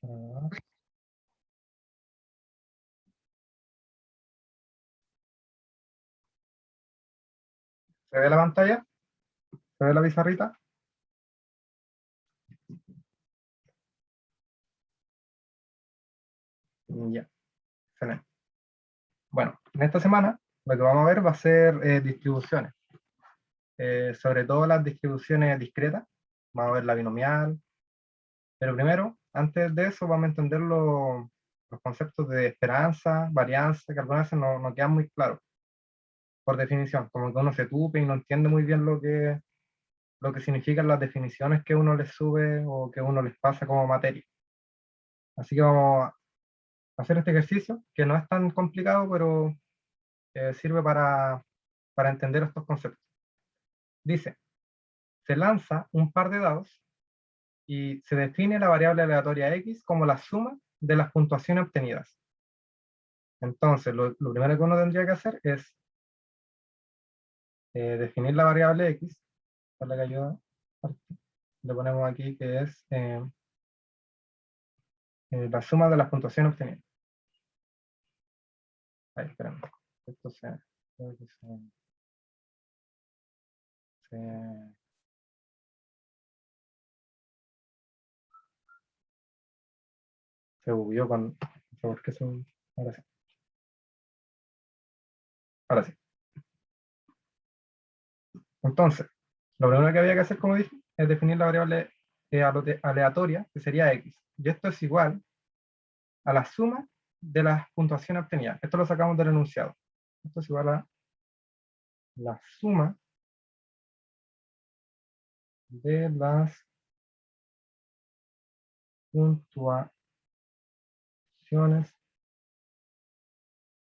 Ah, ¿se ve la pantalla? ¿Se ve la pizarrita? Ya, excelente. Bueno, en esta semana lo que vamos a ver va a ser distribuciones, sobre todo las distribuciones discretas. Vamos a ver la binomial, pero primero, antes de eso, vamos a entender los conceptos de esperanza, varianza, que algunas veces no quedan muy claros, por definición, como que uno se tupe y no entiende muy bien lo que significan las definiciones que uno les sube o que uno les pasa como materia. Así que vamos a hacer este ejercicio, que no es tan complicado, pero sirve para entender estos conceptos. Dice, se lanza un par de dados y se define la variable aleatoria x como la suma de las puntuaciones obtenidas. Entonces, lo primero que uno tendría que hacer es definir la variable x, para la que ayuda, le ponemos aquí que es la suma de las puntuaciones obtenidas. Ahí, espérame. Esto creo que se- se bugueó con... No sé por qué ahora sí. Ahora sí. Entonces, lo primero que había que hacer, como dije, es definir la variable aleatoria, que sería x. Y esto es igual a la suma de las puntuaciones obtenidas. Esto lo sacamos del enunciado. Esto es igual a la suma de las puntuaciones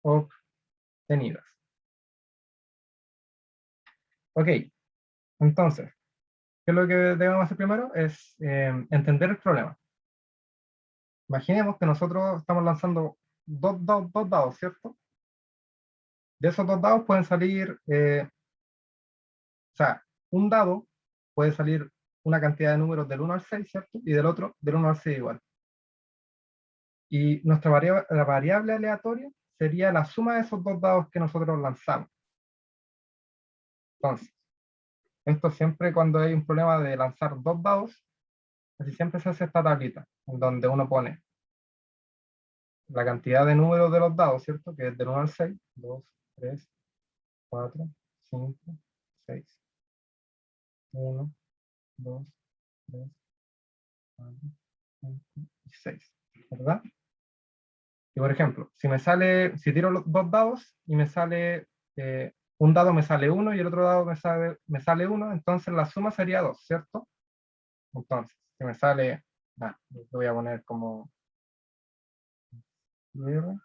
obtenidas. Ok, entonces, ¿qué es lo que debemos hacer primero? Es entender el problema. Imaginemos que nosotros estamos lanzando dos dados, ¿cierto? De esos dos dados pueden salir, o sea, un dado puede salir una cantidad de números del 1 al 6, ¿cierto? Y del otro del 1 al 6 igual. Y nuestra la variable aleatoria sería la suma de esos dos dados que nosotros lanzamos. Entonces, esto siempre cuando hay un problema de lanzar dos dados, así siempre se hace esta tablita, en donde uno pone la cantidad de números de los dados, ¿cierto? Que es del 1 al 6, 2, 3, 4, 5, 6, 1, 2, 3, 4, 5 y 6, ¿verdad? Y por ejemplo, si tiro los dos dados y me sale, un dado me sale 1 y el otro dado me sale 1, entonces la suma sería 2, ¿cierto? Entonces, si me sale, lo voy a poner como cierre,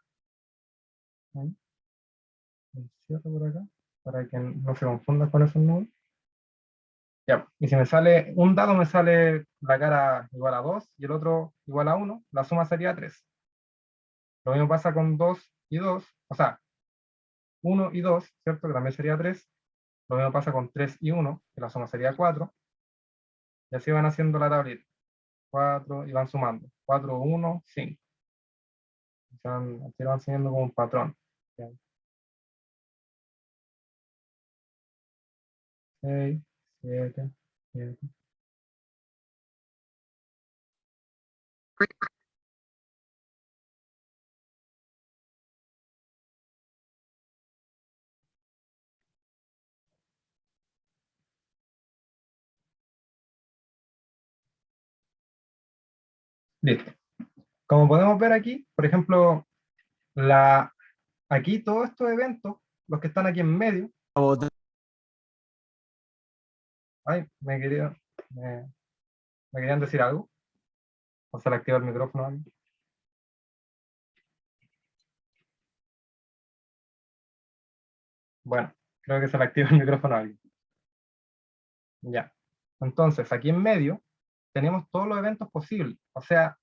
ahí, cierre por acá, para que no se confunda con esos números. Ya, y si me sale un dado, me sale la cara igual a 2 y el otro igual a 1, la suma sería 3. Lo mismo pasa con 2 y 2, o sea, 1 y 2, ¿cierto? Que también sería 3. Lo mismo pasa con 3 y 1, que la suma sería 4. Y así van haciendo la tablita. 4 y van sumando. 4, 1, 5. Así van siguiendo como un patrón. 6, 7, 7. Listo. Como podemos ver aquí, por ejemplo, aquí todos estos eventos, los que están aquí en medio, ay, me querían decir algo, o se le activa el micrófono. Bueno, creo que se le activa el micrófono a alguien. Ya. Entonces, aquí en medio tenemos todos los eventos posibles, o sea,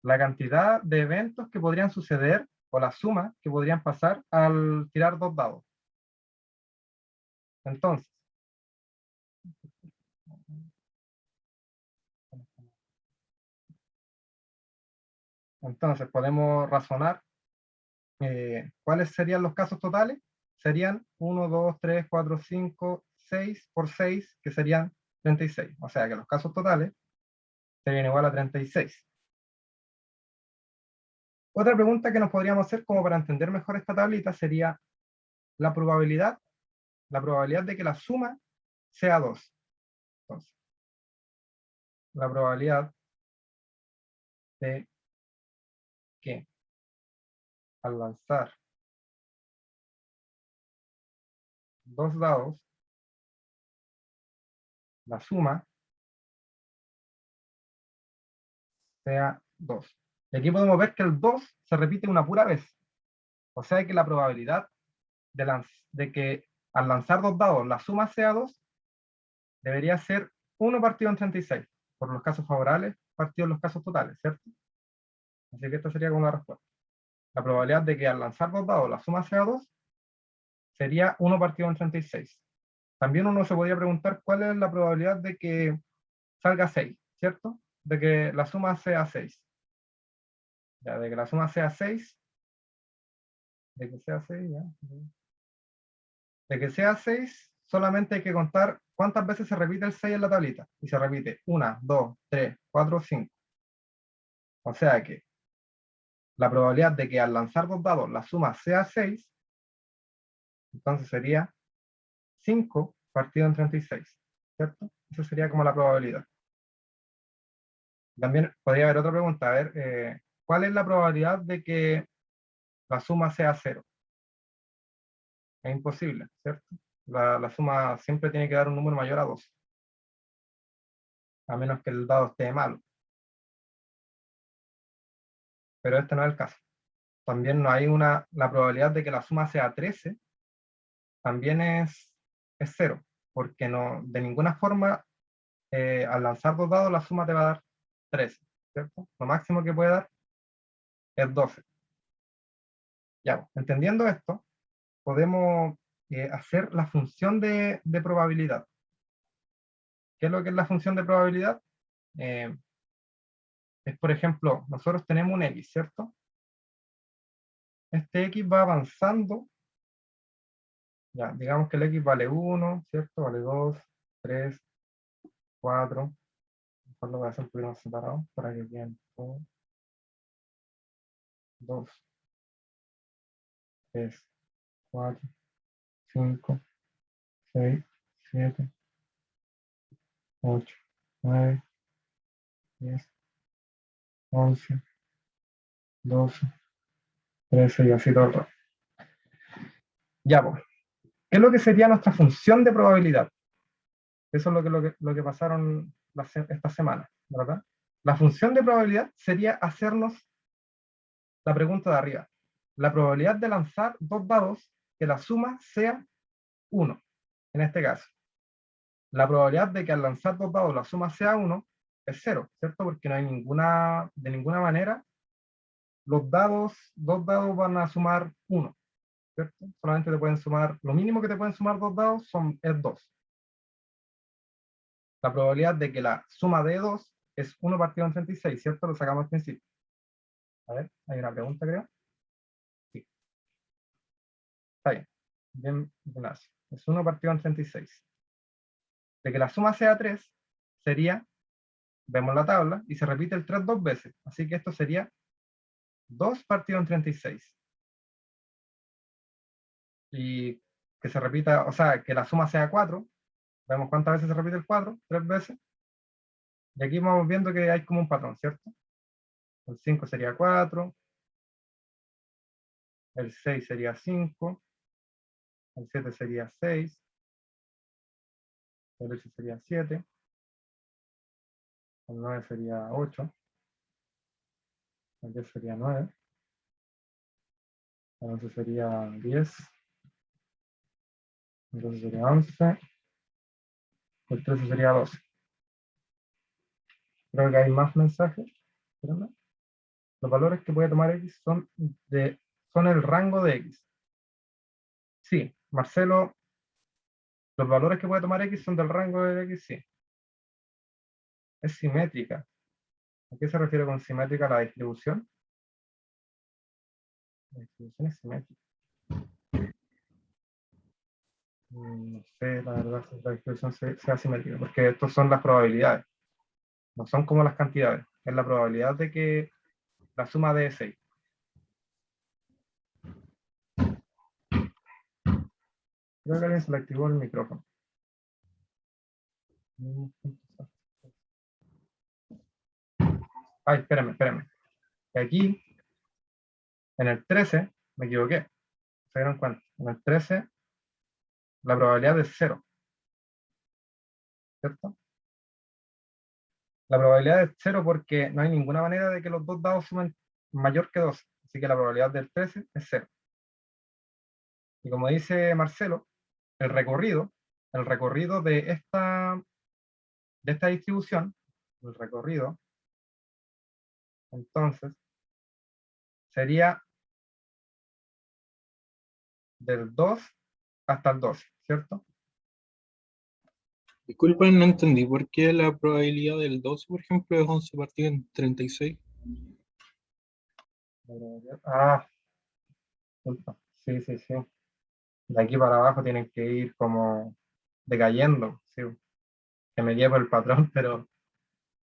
la cantidad de eventos que podrían suceder o la suma que podrían pasar al tirar dos dados. Entonces, Entonces podemos razonar cuáles serían los casos totales. Serían 1, 2, 3, 4, 5, 6 por 6, que serían 36. O sea que los casos totales serían igual a 36. Otra pregunta que nos podríamos hacer como para entender mejor esta tablita sería la probabilidad de que la suma sea 2. Entonces, la probabilidad de que al lanzar dos dados, la suma sea 2. Y aquí podemos ver que el 2 se repite una pura vez. O sea que la probabilidad de que al lanzar dos dados la suma sea 2 debería ser 1 partido en 36, por los casos favorables partido en los casos totales, ¿cierto? Así que esta sería como la respuesta. La probabilidad de que al lanzar dos dados la suma sea 2 sería 1 partido en 36. También uno se podría preguntar cuál es la probabilidad de que salga 6, ¿cierto? De que la suma sea 6. Ya, de que la suma sea 6, de que sea 6, ya. De que sea 6, solamente hay que contar cuántas veces se repite el 6 en la tablita. Y se repite 1, 2, 3, 4, 5. O sea que la probabilidad de que al lanzar dos dados la suma sea 6, entonces sería 5 partido en 36, ¿cierto? Esa sería como la probabilidad. También podría haber otra pregunta, a ver, ¿cuál es la probabilidad de que la suma sea 0? Es imposible, ¿cierto? La suma siempre tiene que dar un número mayor a 2, a menos que el dado esté malo. Pero este no es el caso. También no hay la probabilidad de que la suma sea 13, también es 0, porque no, de ninguna forma al lanzar dos dados la suma te va a dar 13, ¿cierto? Lo máximo que puede dar es 12. Ya, entendiendo esto, podemos hacer la función de probabilidad. ¿Qué es lo que es la función de probabilidad? Es, por ejemplo, nosotros tenemos un X, ¿cierto? Este X va avanzando. Ya, digamos que el X vale 1, ¿cierto? Vale 2, 3, 4. Mejor lo voy a hacer un poquito más separado para que vean 1, 2, 3, 4, 5, 6, 7, 8, 9, 10, 11, 12, 13 y así todo el rato. Ya, pues, ¿qué es lo que sería nuestra función de probabilidad? Eso es lo que pasaron esta semana, ¿verdad? La función de probabilidad sería hacernos la pregunta de arriba. La probabilidad de lanzar dos dados que la suma sea 1, en este caso. La probabilidad de que al lanzar dos dados la suma sea 1 es 0, ¿cierto? Porque no hay de ninguna manera dos dados van a sumar 1, ¿cierto? Solamente te pueden sumar, lo mínimo que te pueden sumar dos dados es 2. La probabilidad de que la suma de 2 es 1 partido en 36, ¿cierto? Lo sacamos al principio. A ver, hay una pregunta, creo. Sí, está bien. Bien, Ignacio. Es 1 partido en 36. De que la suma sea 3, sería, vemos la tabla, y se repite el 3 dos veces. Así que esto sería 2 partido en 36. Y que se repita, o sea, que la suma sea 4. Vemos cuántas veces se repite el 4, 3 veces. Y aquí vamos viendo que hay como un patrón, ¿cierto? El 5 sería 4, el 6 sería 5, el 7 sería 6, el 8 sería 7, el 9 sería 8, el 10 sería 9, el 11 sería 10, el 12 sería 11, el 13 sería 12. Creo que hay más mensajes. Espérame. Los valores que puede tomar X son el rango de X. Sí, Marcelo, los valores que puede tomar X son del rango de X, sí. Es simétrica. ¿A qué se refiere con simétrica la distribución? La distribución es simétrica. No sé, la verdad, si la distribución sea simétrica, porque estos son las probabilidades, no son como las cantidades, es la probabilidad de que la suma de 6. Creo que alguien se le activó el micrófono. Ay, espérame. Aquí, en el 13, me equivoqué. ¿Se dieron cuenta? En el 13, la probabilidad es 0, ¿cierto? La probabilidad es 0 porque no hay ninguna manera de que los dos dados sumen mayor que 12. Así que la probabilidad del 13 es 0. Y como dice Marcelo, el recorrido de esta distribución, el recorrido, entonces, sería del 2 hasta el 12, ¿cierto? Disculpen, no entendí por qué la probabilidad del 12, por ejemplo, es 11 partido en 36. Ah, disculpa. Sí. De aquí para abajo tienen que ir como decayendo, ¿sí? Que me llevo el patrón, pero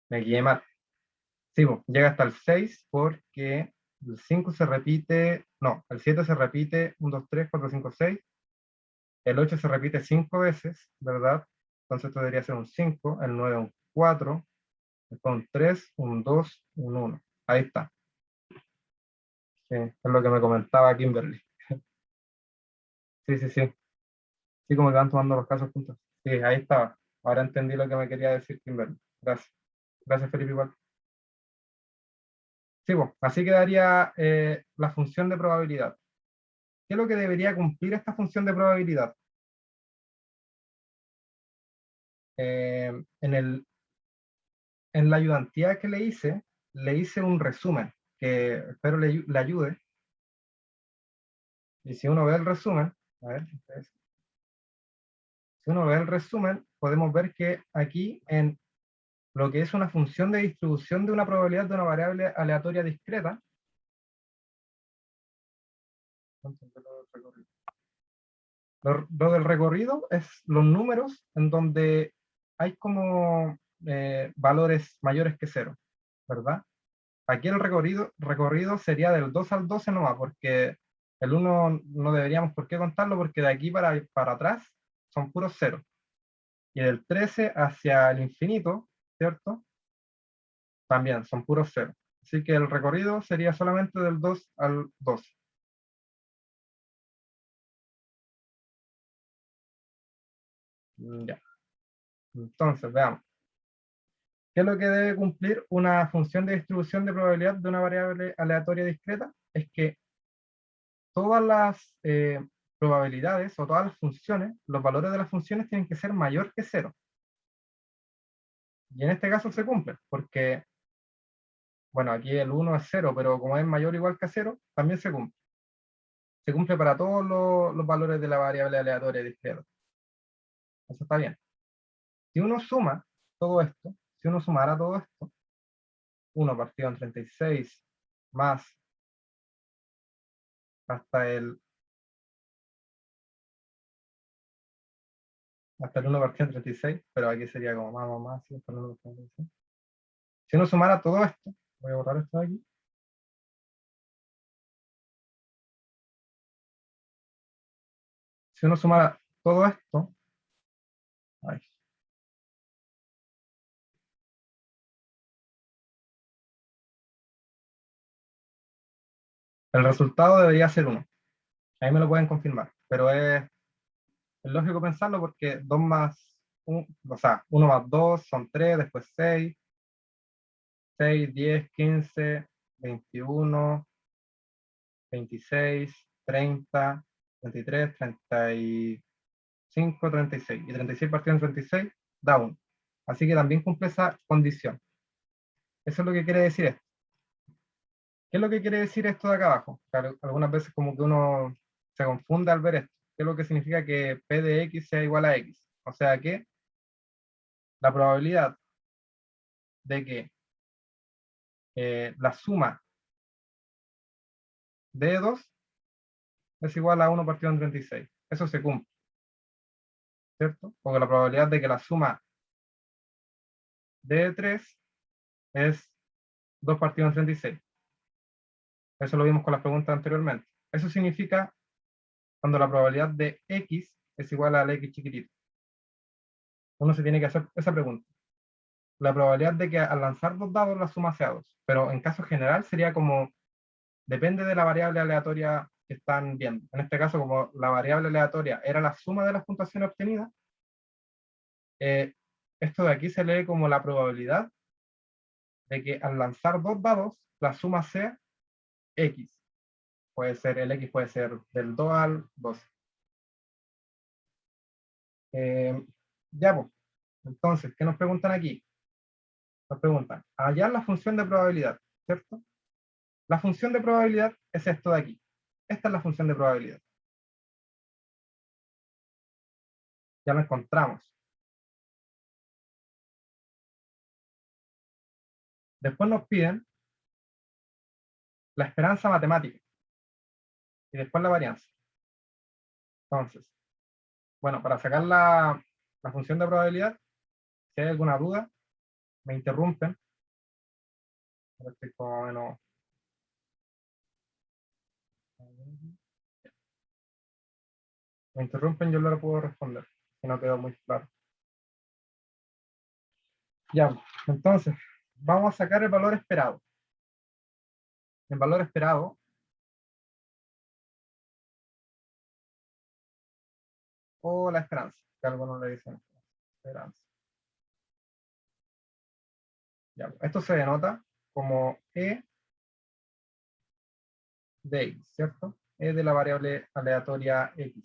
me guié mal. Sí, llega hasta el 6 porque el 5 se repite, no, el 7 se repite 1, 2, 3, 4, 5, 6. El 8 se repite 5 veces, ¿verdad? Entonces esto debería ser un 5, el 9 un 4, después un 3, un 2, un 1. Ahí está. Sí, es lo que me comentaba Kimberly. Sí. Sí, como que van tomando los casos juntos. Sí, ahí estaba. Ahora entendí lo que me quería decir Kimberly. Gracias. Gracias, Felipe, igual. Sí, así quedaría la función de probabilidad. ¿Qué es lo que debería cumplir esta función de probabilidad? En la ayudantía que le hice un resumen, que espero le ayude. Y si uno ve el resumen, a ver, si uno ve el resumen, podemos ver que aquí en lo que es una función de distribución de una probabilidad de una variable aleatoria discreta, lo del recorrido es los números en donde hay como valores mayores que 0, ¿verdad? Aquí el recorrido sería del 2 al 12 nomás, porque el 1 no deberíamos por qué contarlo, porque de aquí para atrás son puros ceros. Y del 13 hacia el infinito, ¿cierto? También son puros ceros. Así que el recorrido sería solamente del 2 al 12. Ya. Entonces, veamos. ¿Qué es lo que debe cumplir una función de distribución de probabilidad de una variable aleatoria discreta? Es que todas las probabilidades o todas las funciones, los valores de las funciones tienen que ser mayor que 0. Y en este caso se cumple, porque, bueno, aquí el 1 es 0, pero como es mayor o igual que 0, también se cumple. Se cumple para todos los valores de la variable aleatoria discreta. Eso está bien. Si uno suma todo esto, si uno sumara todo esto, 1 partido en 36 más hasta el 1 partido en 36, pero aquí sería como más, ¿sí? Hasta el 1 partido en 36. Si uno sumara todo esto, voy a borrar esto de aquí. Si uno sumara todo esto, ay, el resultado debería ser 1. Ahí me lo pueden confirmar, pero es lógico pensarlo porque 2 más 1, o sea, 1 más 2 son 3, después 6, 6, 10, 15, 21, 26, 30, 33, 35, 36. Y 36 partido en 36 da 1. Así que también cumple esa condición. Eso es lo que quiere decir esto. ¿Qué es lo que quiere decir esto de acá abajo? Claro, algunas veces como que uno se confunde al ver esto. ¿Qué es lo que significa que P de X sea igual a X? O sea que la probabilidad de que la suma de 2 es igual a 1 partido en 36. Eso se cumple, ¿cierto? Porque la probabilidad de que la suma de 3 es 2 partido en 36. Eso lo vimos con las preguntas anteriormente. Eso significa cuando la probabilidad de x es igual a la x chiquitita. Uno se tiene que hacer esa pregunta. La probabilidad de que al lanzar dos dados la suma sea 2. Pero en caso general sería como, depende de la variable aleatoria que están viendo. En este caso, como la variable aleatoria era la suma de las puntuaciones obtenidas, esto de aquí se lee como la probabilidad de que al lanzar dos dados la suma sea x. Puede ser, el x puede ser del 2 al 12. Ya, pues. Entonces, ¿qué nos preguntan aquí? Nos preguntan, hallar la función de probabilidad, ¿cierto? La función de probabilidad es esto de aquí. Esta es la función de probabilidad. Ya lo encontramos. Después nos piden la esperanza matemática y después la varianza. Entonces, bueno, para sacar la función de probabilidad, si hay alguna duda, me interrumpen. Estoy como menos... Me interrumpen, yo no lo puedo responder, si no quedó muy claro. Ya, entonces, vamos a sacar el valor esperado. El valor esperado o la esperanza, que algunos le dicen esperanza. Ya, esto se denota como E de X, ¿cierto? E de la variable aleatoria X.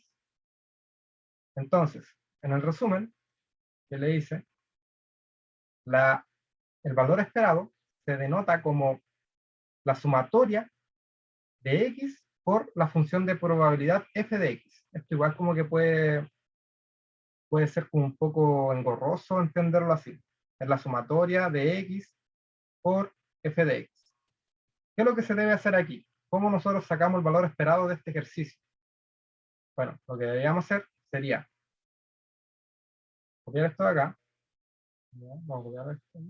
Entonces, en el resumen que le hice, el valor esperado se denota como la sumatoria de X por la función de probabilidad f de X. Esto igual como que puede ser como un poco engorroso entenderlo así. Es la sumatoria de X por f de X. ¿Qué es lo que se debe hacer aquí? ¿Cómo nosotros sacamos el valor esperado de este ejercicio? Bueno, lo que deberíamos hacer sería copiar esto de acá. Vamos a copiar esto.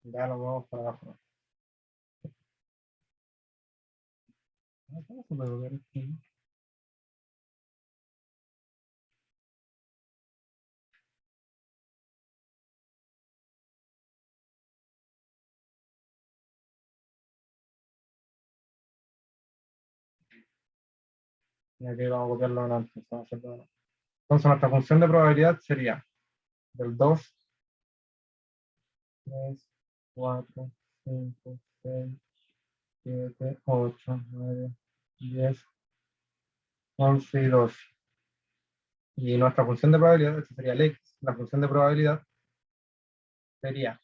Ya lo vamos para abajo. ¿Cómo se puede copiar esto? Y aquí vamos a copiarlo antes. Entonces nuestra función de probabilidad sería del 2, 3, 4, 5, 6, 7, 8, 9, 10, 11 y 12. Y nuestra función de probabilidad, esta sería el X, la función de probabilidad sería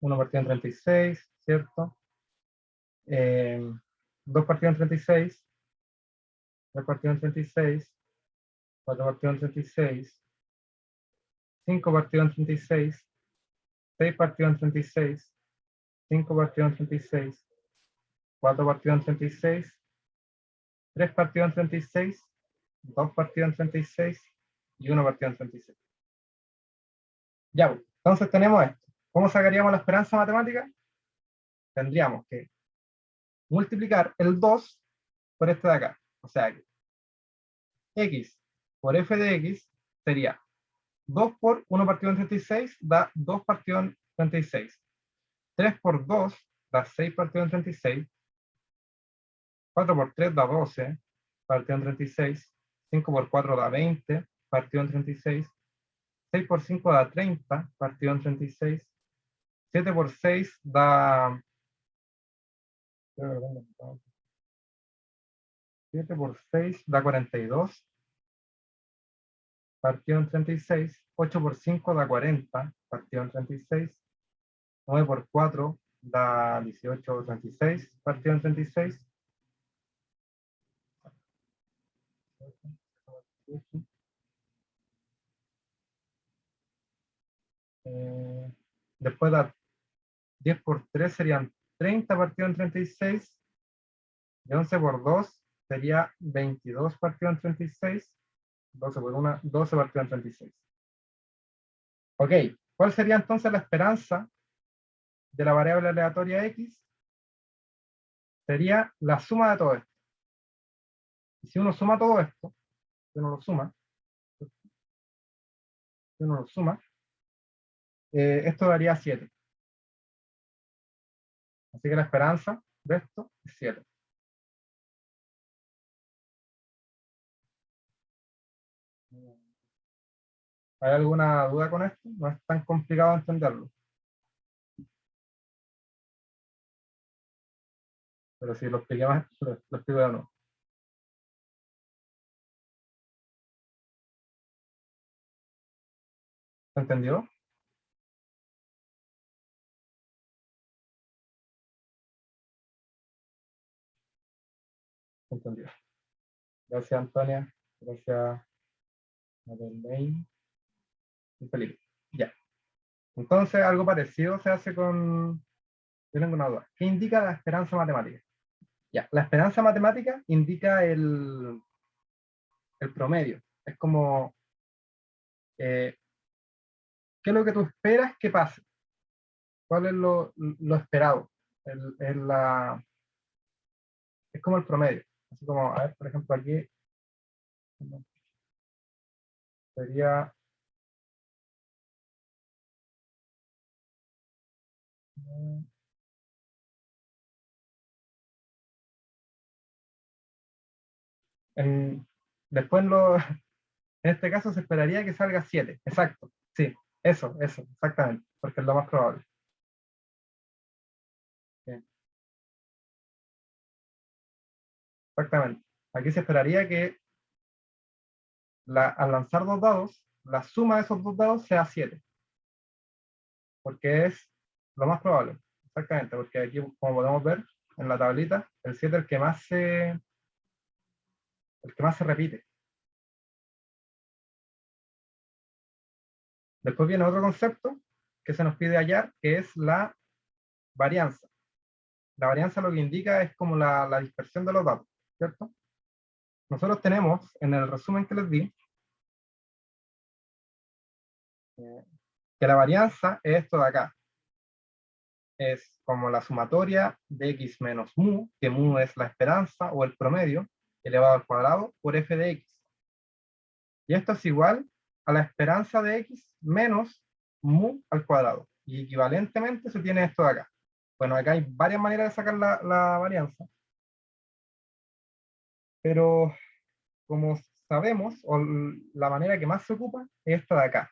1 partido en 36, ¿cierto? 2 partido en 36, 3 partido en 36, 4 partido en 36, 5 partido en 36, 6 partido en 36, 5 partido en 36, 4 partido en 36, 3 partido en 36, 2 partido en 36 y 1 partido en 36. Ya, pues, entonces tenemos esto. ¿Cómo sacaríamos la esperanza matemática? Tendríamos que multiplicar el 2 por este de acá. O sea que x por f de x sería 2 por 1 partido en 36 da 2 partido en 36. 3 por 2 da 6 partido en 36. 4 por 3 da 12 partido en 36. 5 por 4 da 20 partido en 36. 6 por 5 da 30 partido en 36. 7 por 6 da... 7 por 6 da 42 partido en 36. 8 por 5 da 40 partido en 36. 9 por 4 da 18, 36 partido en 36. Después da 10 por 3 serían 30 partido en 36. Y 11 por 2 sería 22 partido en 36. 12 por 1, 12 partido en 36. Ok, ¿cuál sería entonces la esperanza de la variable aleatoria x? Sería la suma de todo esto. Y si uno suma todo esto, si uno lo suma, esto daría 7. Así que la esperanza de esto es 7. ¿Hay alguna duda con esto? No es tan complicado entenderlo. Pero si lo expliqué más, lo explico de nuevo. ¿Se entendió? Se entendió. Gracias, Antonia. Gracias, Madeleine y Felipe. Ya. Entonces, algo parecido se hace con... Yo tengo una duda. ¿Qué indica la esperanza matemática? Ya, la esperanza matemática indica el promedio. Es como, ¿qué es lo que tú esperas que pase? ¿Cuál es lo esperado? Es como el promedio. Así como, a ver, por ejemplo, aquí sería... En, después, en este caso, se esperaría que salga 7. Exacto. Sí, eso, exactamente. Porque es lo más probable. Sí, exactamente. Aquí se esperaría que al lanzar dos dados, la suma de esos dos dados sea 7. Porque es lo más probable. Exactamente, porque aquí, como podemos ver en la tablita, el 7 es el que más se repite. Después viene otro concepto que se nos pide hallar, que es la varianza. La varianza lo que indica es como la dispersión de los datos, ¿cierto? Nosotros tenemos, en el resumen que les di, que la varianza es esto de acá. Es como la sumatoria de x menos mu, que mu es la esperanza o el promedio, elevado al cuadrado por f de x. Y esto es igual a la esperanza de x menos mu al cuadrado. Y equivalentemente se tiene esto de acá. Bueno, acá hay varias maneras de sacar la varianza. Pero como sabemos, o la manera que más se ocupa es esta de acá.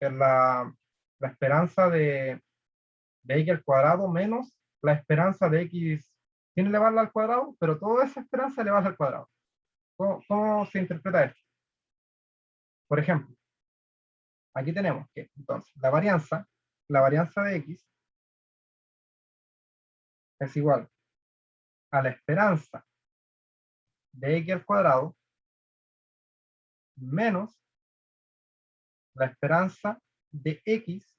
Es la esperanza de x al cuadrado menos la esperanza de x sin elevarla al cuadrado, pero toda esa esperanza elevarla al cuadrado. ¿Cómo se interpreta esto? Por ejemplo, aquí tenemos que, entonces, la varianza de x es igual a la esperanza de x al cuadrado menos la esperanza de x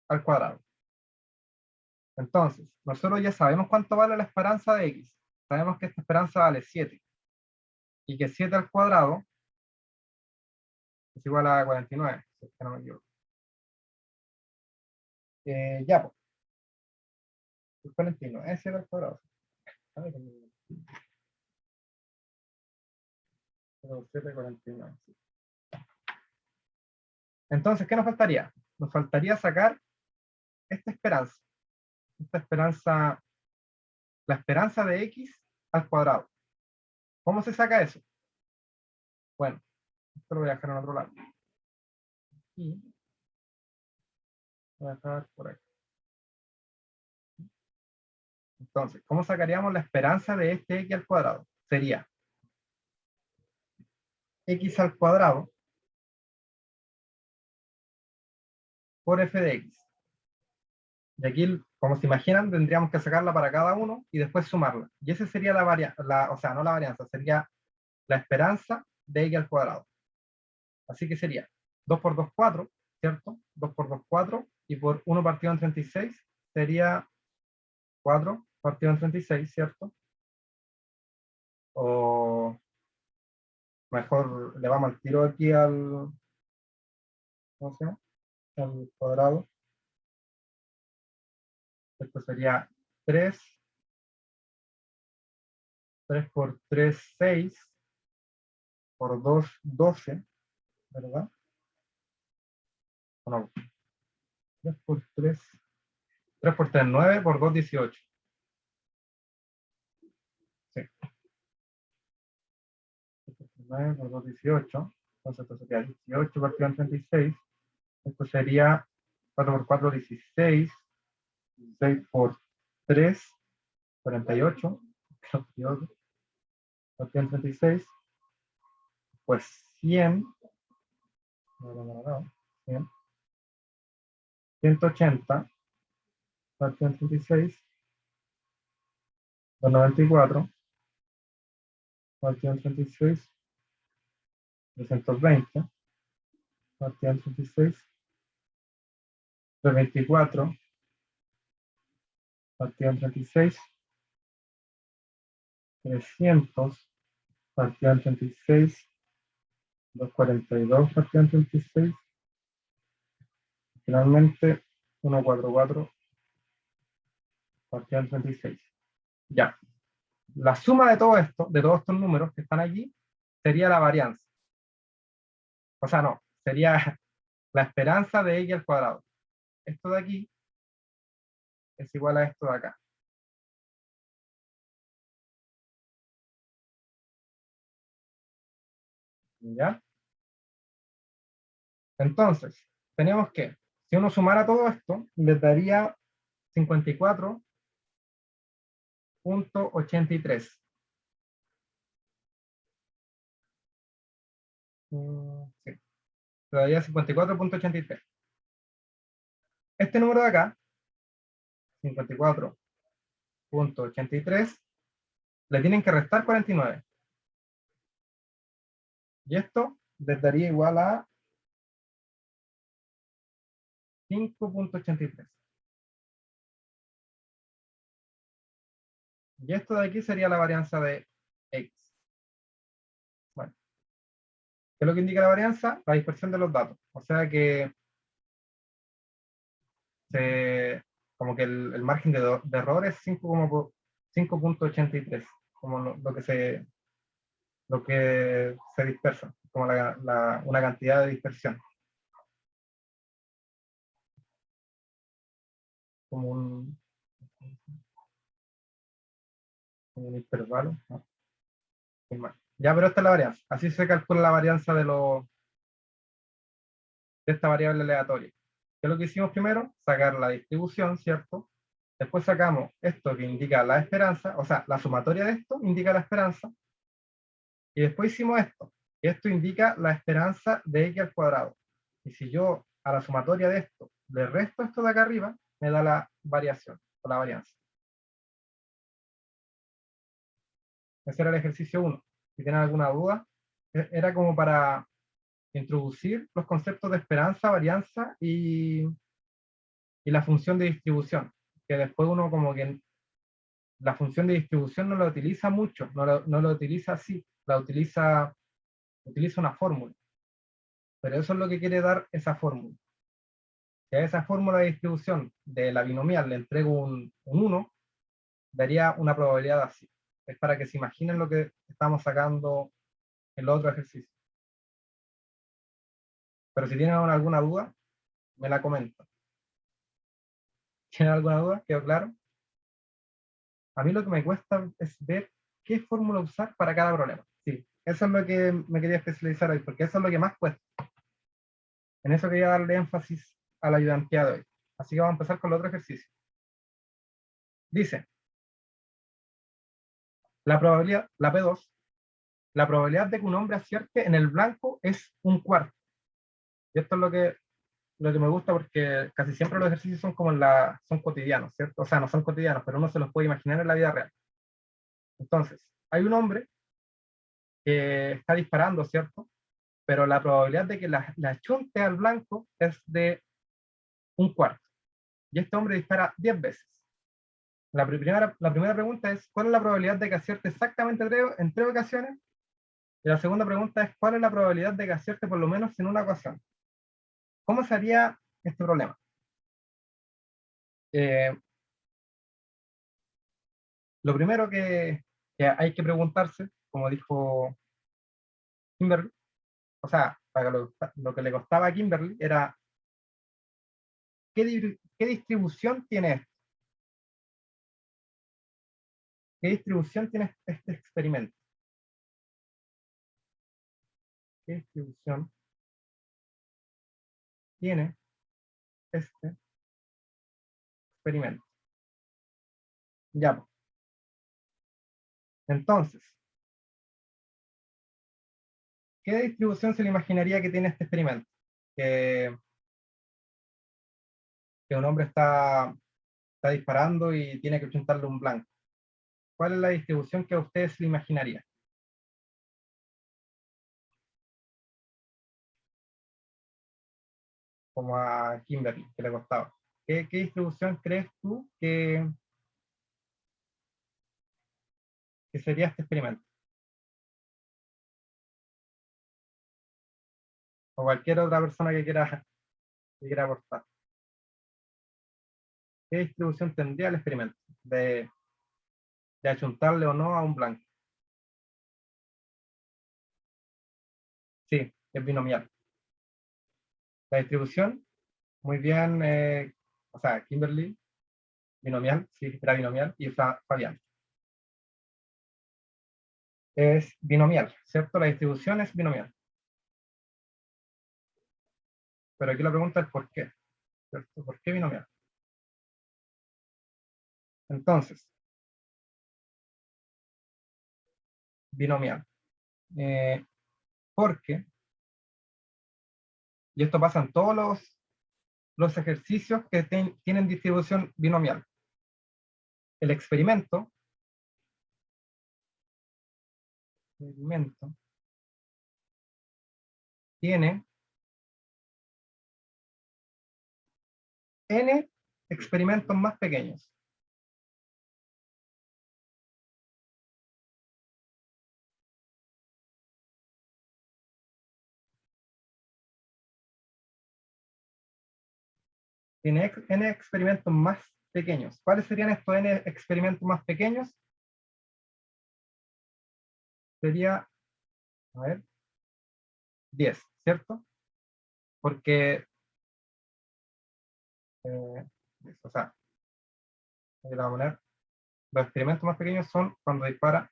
al cuadrado. Entonces, nosotros ya sabemos cuánto vale la esperanza de x. Sabemos que esta esperanza vale 7. Y que 7 al cuadrado es igual a 49, si es que no me equivoco. Ya, pues. 49, es 7 al cuadrado. 7, 49. Sí. Entonces, ¿qué nos faltaría? Nos faltaría sacar esta esperanza. Esta esperanza, la esperanza de x al cuadrado. ¿Cómo se saca eso? Bueno, esto lo voy a dejar en otro lado. Y voy a dejar por aquí. Entonces, ¿cómo sacaríamos la esperanza de este x al cuadrado? Sería x al cuadrado por f de x. Y aquí, como se imaginan, tendríamos que sacarla para cada uno y después sumarla. Y esa sería la varianza, o sea, no la varianza, sería la esperanza de x al cuadrado. Así que sería 2 por 2, 4, ¿cierto? 2 por 2, 4, y por 1 partido en 36 sería 4 partido en 36, ¿cierto? O mejor le vamos al tiro aquí al, ¿cómo se llama? Al cuadrado. Esto sería 3 por 3, 6, por 2, 12, ¿verdad? O no, 3 por 3, 3 por 3, 9, por 2, 18. Sí. 9 por 2, 18. Entonces esto sería 18 partido en 36. Esto sería 4 por 4, 16. 16 por 3, 48. Partido en 36. Pues 100. 100. 180. Partido en 36. 294. Partido en 36. 320. Partido en 36. 324. Partido en 36. 300. Partido en 36. 242 partido en 36. Finalmente, 144 partido en 36. Ya. La suma de todo esto, de todos estos números que están allí, sería la varianza. O sea, no, sería la esperanza de x al cuadrado. Esto de aquí es igual a esto de acá. ¿Ya? Entonces, tenemos que, si uno sumara todo esto, les daría 54.83. Sí, le daría 54.83. Este número de acá, 54.83, le tienen que restar 49. Y esto les daría igual a 5.83. Y esto de aquí sería la varianza de x. Bueno, ¿qué es lo que indica la varianza? La dispersión de los datos. O sea que como que el margen de error es 5.83, como lo que se dispersa, como una cantidad de dispersión. Como un intervalo. ¿No? Ya, pero esta es la varianza. Así se calcula la varianza de esta variable aleatoria. ¿Qué es lo que hicimos primero? Sacar la distribución, ¿cierto? Después sacamos esto que indica la esperanza, o sea, la sumatoria de esto indica la esperanza. Y después hicimos esto. Y esto indica la esperanza de x al cuadrado. Y si yo a la sumatoria de esto le resto esto de acá arriba, me da la variación, o la varianza. Ese era el ejercicio 1. Si tienen alguna duda, era como para introducir los conceptos de esperanza, varianza y la función de distribución, que después uno como que la función de distribución no la utiliza mucho, no la utiliza así, utiliza una fórmula, pero eso es lo que quiere dar esa fórmula. Si a esa fórmula de distribución de la binomial le entrego un 1, daría una probabilidad así. Es para que se imaginen lo que estamos sacando en los otros ejercicios. Pero si tienen alguna duda, me la comentan. ¿Tienen alguna duda? ¿Quedó claro? A mí lo que me cuesta es ver qué fórmula usar para cada problema. Sí, eso es lo que me quería especializar hoy, porque eso es lo que más cuesta. En eso quería darle énfasis a la ayudantía de hoy. Así que vamos a empezar con el otro ejercicio. Dice, la probabilidad, la P2, la probabilidad de que un hombre acierte en el blanco es 1/4. Y esto es lo que me gusta porque casi siempre los ejercicios son como son cotidianos, ¿cierto? O sea, no son cotidianos, pero uno se los puede imaginar en la vida real. Entonces, hay un hombre que está disparando, ¿cierto? pero la probabilidad de que la achunte al blanco es de 1/4. Y este hombre dispara 10 veces. La primera pregunta es, ¿cuál es la probabilidad de que acierte exactamente en 3 ocasiones? Y la segunda pregunta es, ¿cuál es la probabilidad de que acierte por lo menos en una ocasión? ¿Cómo se haría este problema? Lo primero que hay que preguntarse, como dijo Kimberly, o sea, para lo que le costaba a Kimberly era, ¿qué distribución tiene esto? ¿Qué distribución tiene este experimento? ¿Qué distribución tiene este experimento? Ya, pues. Entonces, ¿qué distribución se le imaginaría que tiene este experimento? Que, que un hombre está disparando y tiene que achuntarle un blanco. ¿Cuál es la distribución que a ustedes se le imaginaría? Como a Kimberly, que le costaba. ¿Qué distribución crees tú que sería este experimento? O cualquier otra persona que quiera aportar. ¿Qué distribución tendría el experimento de achuntarle o no a un blanco? Sí, es binomial. La distribución, muy bien, o sea, Kimberly, binomial, sí, era binomial, y Fabián. Es binomial, ¿cierto? La distribución es binomial. Pero aquí la pregunta es ¿por qué? ¿Cierto? ¿Por qué binomial? Entonces, binomial. Porque, y esto pasa en todos los ejercicios que tienen distribución binomial. El experimento tiene n experimentos más pequeños. Tiene n experimentos más pequeños. ¿Cuáles serían estos n experimentos más pequeños? Sería, a ver, 10, ¿cierto? Porque, o sea, aquí la voy a poner, los experimentos más pequeños son cuando dispara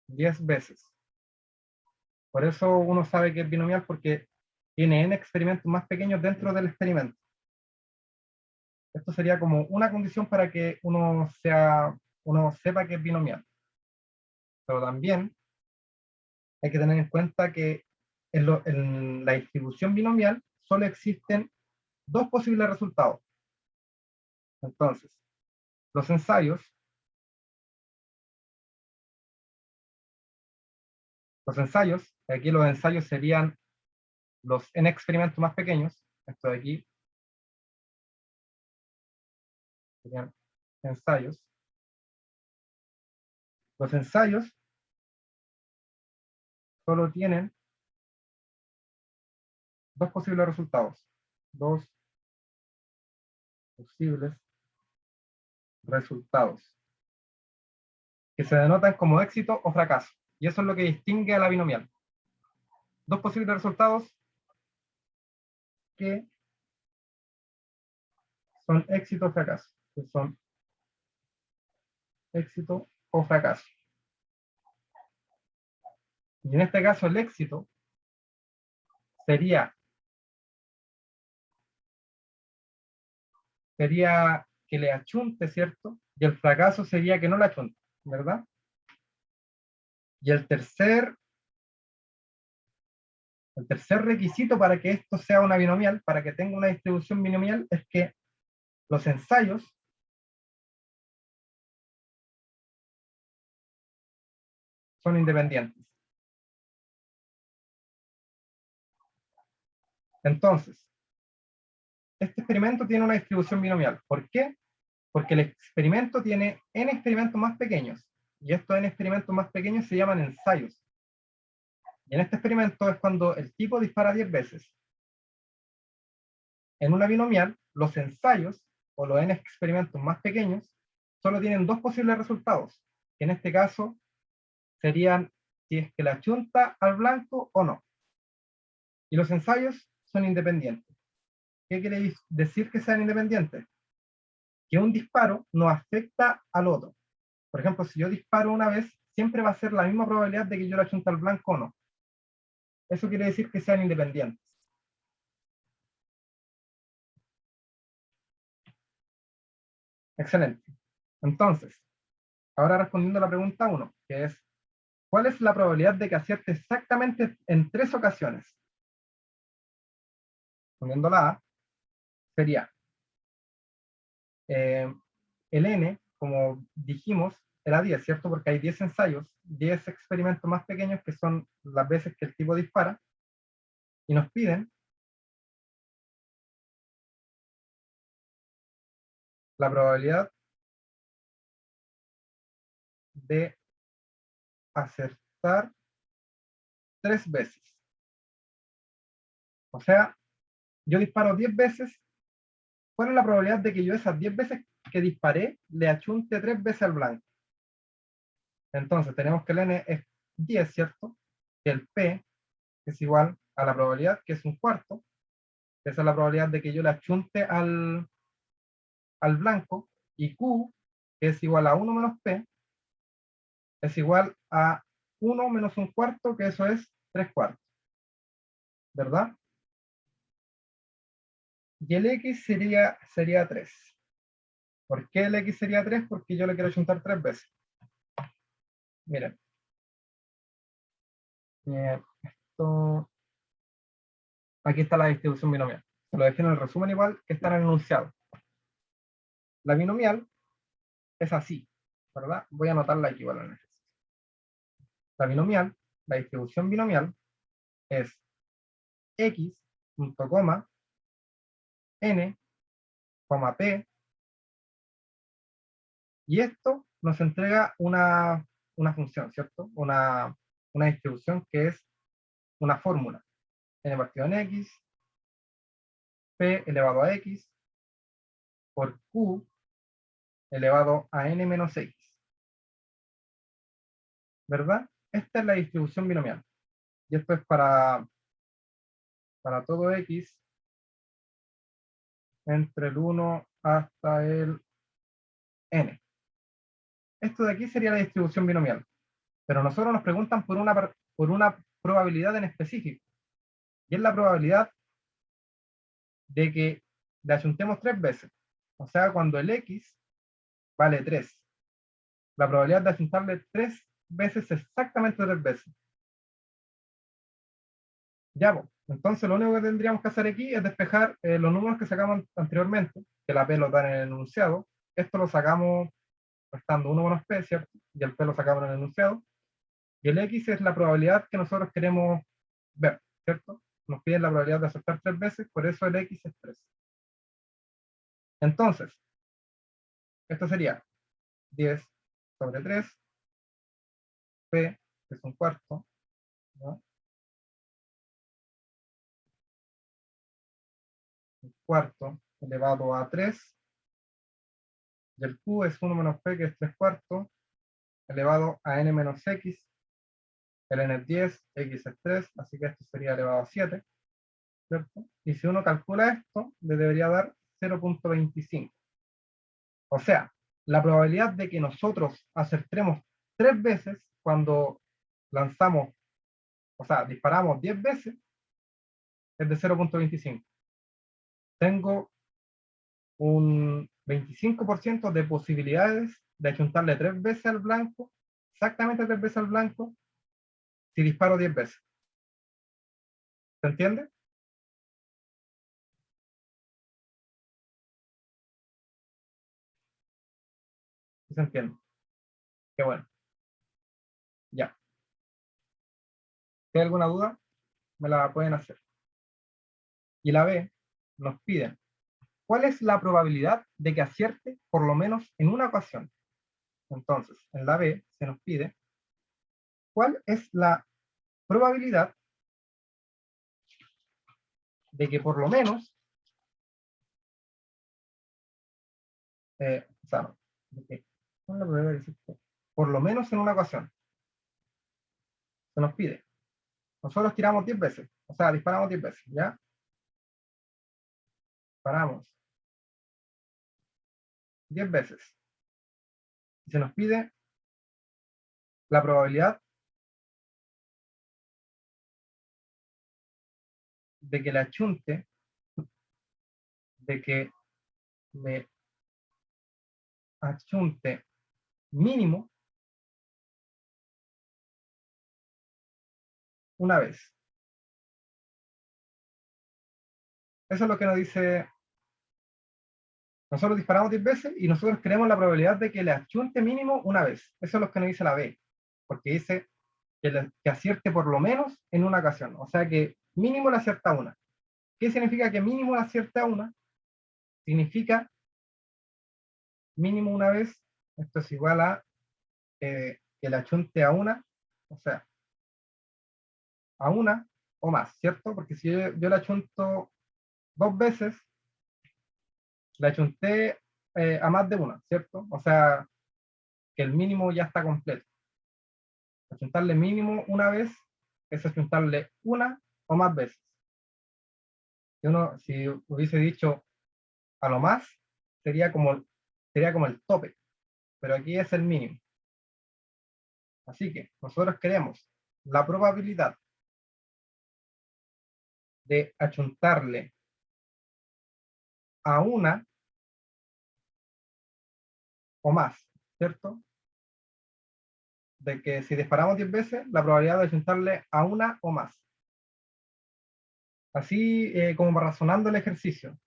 10 veces. Por eso uno sabe que es binomial porque tiene n experimentos más pequeños dentro del experimento. Esto sería como una condición para que uno sepa que es binomial. Pero también hay que tener en cuenta que en la distribución binomial solo existen 2 posibles resultados. Entonces, los ensayos aquí los ensayos serían los n experimentos más pequeños, esto de aquí serían ensayos. Los ensayos solo tienen 2 posibles resultados. 2 posibles resultados, que se denotan como éxito o fracaso. Y eso es lo que distingue a la binomial. 2 posibles resultados que son éxito o fracaso. Que son éxito o fracaso. Y en este caso el éxito sería que le achunte, ¿cierto? Y el fracaso sería que no le achunte, ¿verdad? Y el tercer requisito para que esto sea una binomial, para que tenga una distribución binomial, es que los ensayos son independientes. Entonces, este experimento tiene una distribución binomial. ¿Por qué? Porque el experimento tiene n experimentos más pequeños, y estos n experimentos más pequeños se llaman ensayos. Y en este experimento es cuando el tipo dispara 10 veces. En una binomial, los ensayos, o los n experimentos más pequeños, solo tienen dos posibles resultados, que en este caso serían si es que la achunta al blanco o no. Y los ensayos son independientes. ¿Qué quiere decir que sean independientes? Que un disparo no afecta al otro. Por ejemplo, si yo disparo una vez, siempre va a ser la misma probabilidad de que yo la achunte al blanco o no. Eso quiere decir que sean independientes. Excelente. Entonces, ahora respondiendo a la pregunta 1, que es, ¿cuál es la probabilidad de que acierte exactamente en 3 ocasiones? Respondiendo la A, sería el n, como dijimos, era 10, ¿cierto? Porque hay 10 ensayos, 10 experimentos más pequeños que son las veces que el tipo dispara, y nos piden la probabilidad de acertar 3 veces. O sea, yo disparo 10 veces, ¿cuál es la probabilidad de que yo esas 10 veces que disparé le achunte 3 veces al blanco? Entonces tenemos que el n es 10, ¿cierto? Que el p es igual a la probabilidad, que es un cuarto. Esa es la probabilidad de que yo le achunte al blanco. Y q, que es igual a 1 menos p, es igual a 1 menos un cuarto, que eso es 3 cuartos. ¿Verdad? Y el x sería 3. ¿Por qué el x sería 3? Porque yo le quiero achuntar 3 veces. Miren. Esto, aquí está la distribución binomial. Se lo dejé en el resumen igual que está en el enunciado. La binomial es así, ¿verdad? Voy a anotarla aquí igual en el ejercicio. La binomial, la distribución binomial, es x, punto coma, n, coma p, y esto nos entrega una función, ¿cierto? Una distribución que es una fórmula. N partido en x, p elevado a x, por q elevado a n menos x. ¿Verdad? Esta es la distribución binomial. Y esto es para todo x entre el 1 hasta el n. Esto de aquí sería la distribución binomial. Pero nosotros nos preguntan por una probabilidad en específico. Y es la probabilidad de que le achuntemos 3 veces. O sea, cuando el x vale 3. La probabilidad de achuntarle 3 veces, exactamente 3 veces. Ya, pues. Entonces lo único que tendríamos que hacer aquí es despejar los números que sacamos anteriormente, que la p lo da en el enunciado. Esto lo sacamos restando 1 menos p, ¿cierto? Y el p lo sacamos en el enunciado. Y el x es la probabilidad que nosotros queremos ver, ¿cierto? Nos piden la probabilidad de acertar 3 veces, por eso el x es 3. Entonces, esto sería 10 sobre 3, p, que es un cuarto, ¿no? Un cuarto elevado a 3, y el q es 1 menos p, que es 3 cuartos, elevado a n menos x, el n es 10, x es 3, así que esto sería elevado a 7, ¿cierto? Y si uno calcula esto, le debería dar 0.25. O sea, la probabilidad de que nosotros acertemos 3 veces cuando lanzamos, o sea, disparamos 10 veces, es de 0.25. Tengo un 25% de posibilidades de achuntarle 3 veces al blanco, exactamente 3 veces al blanco, si disparo 10 veces. ¿Se entiende? ¿Sí se entiende? Qué bueno. Ya. Si hay alguna duda, me la pueden hacer. Y la B, nos piden, ¿cuál es la probabilidad de que acierte por lo menos en una ocasión? Entonces, en la B se nos pide, ¿cuál es la probabilidad de que por lo menos, o sea, no, de que, ¿cuál es la probabilidad de que acierte por lo menos en una ocasión? Se nos pide. Nosotros tiramos 10 veces, o sea, disparamos 10 veces, ¿ya? Paramos 10 veces. Y se nos pide la probabilidad de que le achunte, de que le achunte mínimo una vez. Eso es lo que nos dice. Nosotros disparamos 10 veces y nosotros queremos la probabilidad de que le achunte mínimo una vez. Eso es lo que nos dice la B, porque dice que acierte por lo menos en una ocasión. O sea que mínimo le acierta una. ¿Qué significa que mínimo le acierta una? Significa mínimo una vez, esto es igual a que le achunte a una, o sea, a una o más, ¿cierto? Porque si yo le achunto 2 veces, le achunté a más de una, ¿cierto? O sea, que el mínimo ya está completo. Achuntarle mínimo una vez es achuntarle una o más veces. Si hubiese dicho a lo más, sería como el tope, pero aquí es el mínimo. Así que nosotros queremos la probabilidad de achuntarle a una o más, ¿cierto? De que si disparamos 10 veces, la probabilidad de achuntarle a una o más. Así como razonando el ejercicio.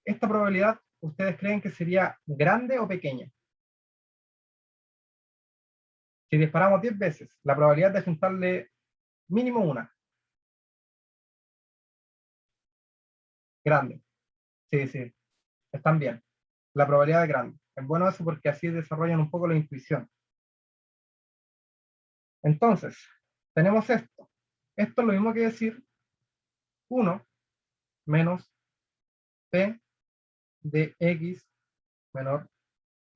¿Esta probabilidad ustedes creen que sería grande o pequeña? Si disparamos 10 veces, la probabilidad de achuntarle mínimo una. Grande. Sí, sí, están bien. La probabilidad es grande. Es bueno eso porque así desarrollan un poco la intuición. Entonces, tenemos esto. Esto es lo mismo que decir 1 menos p de x menor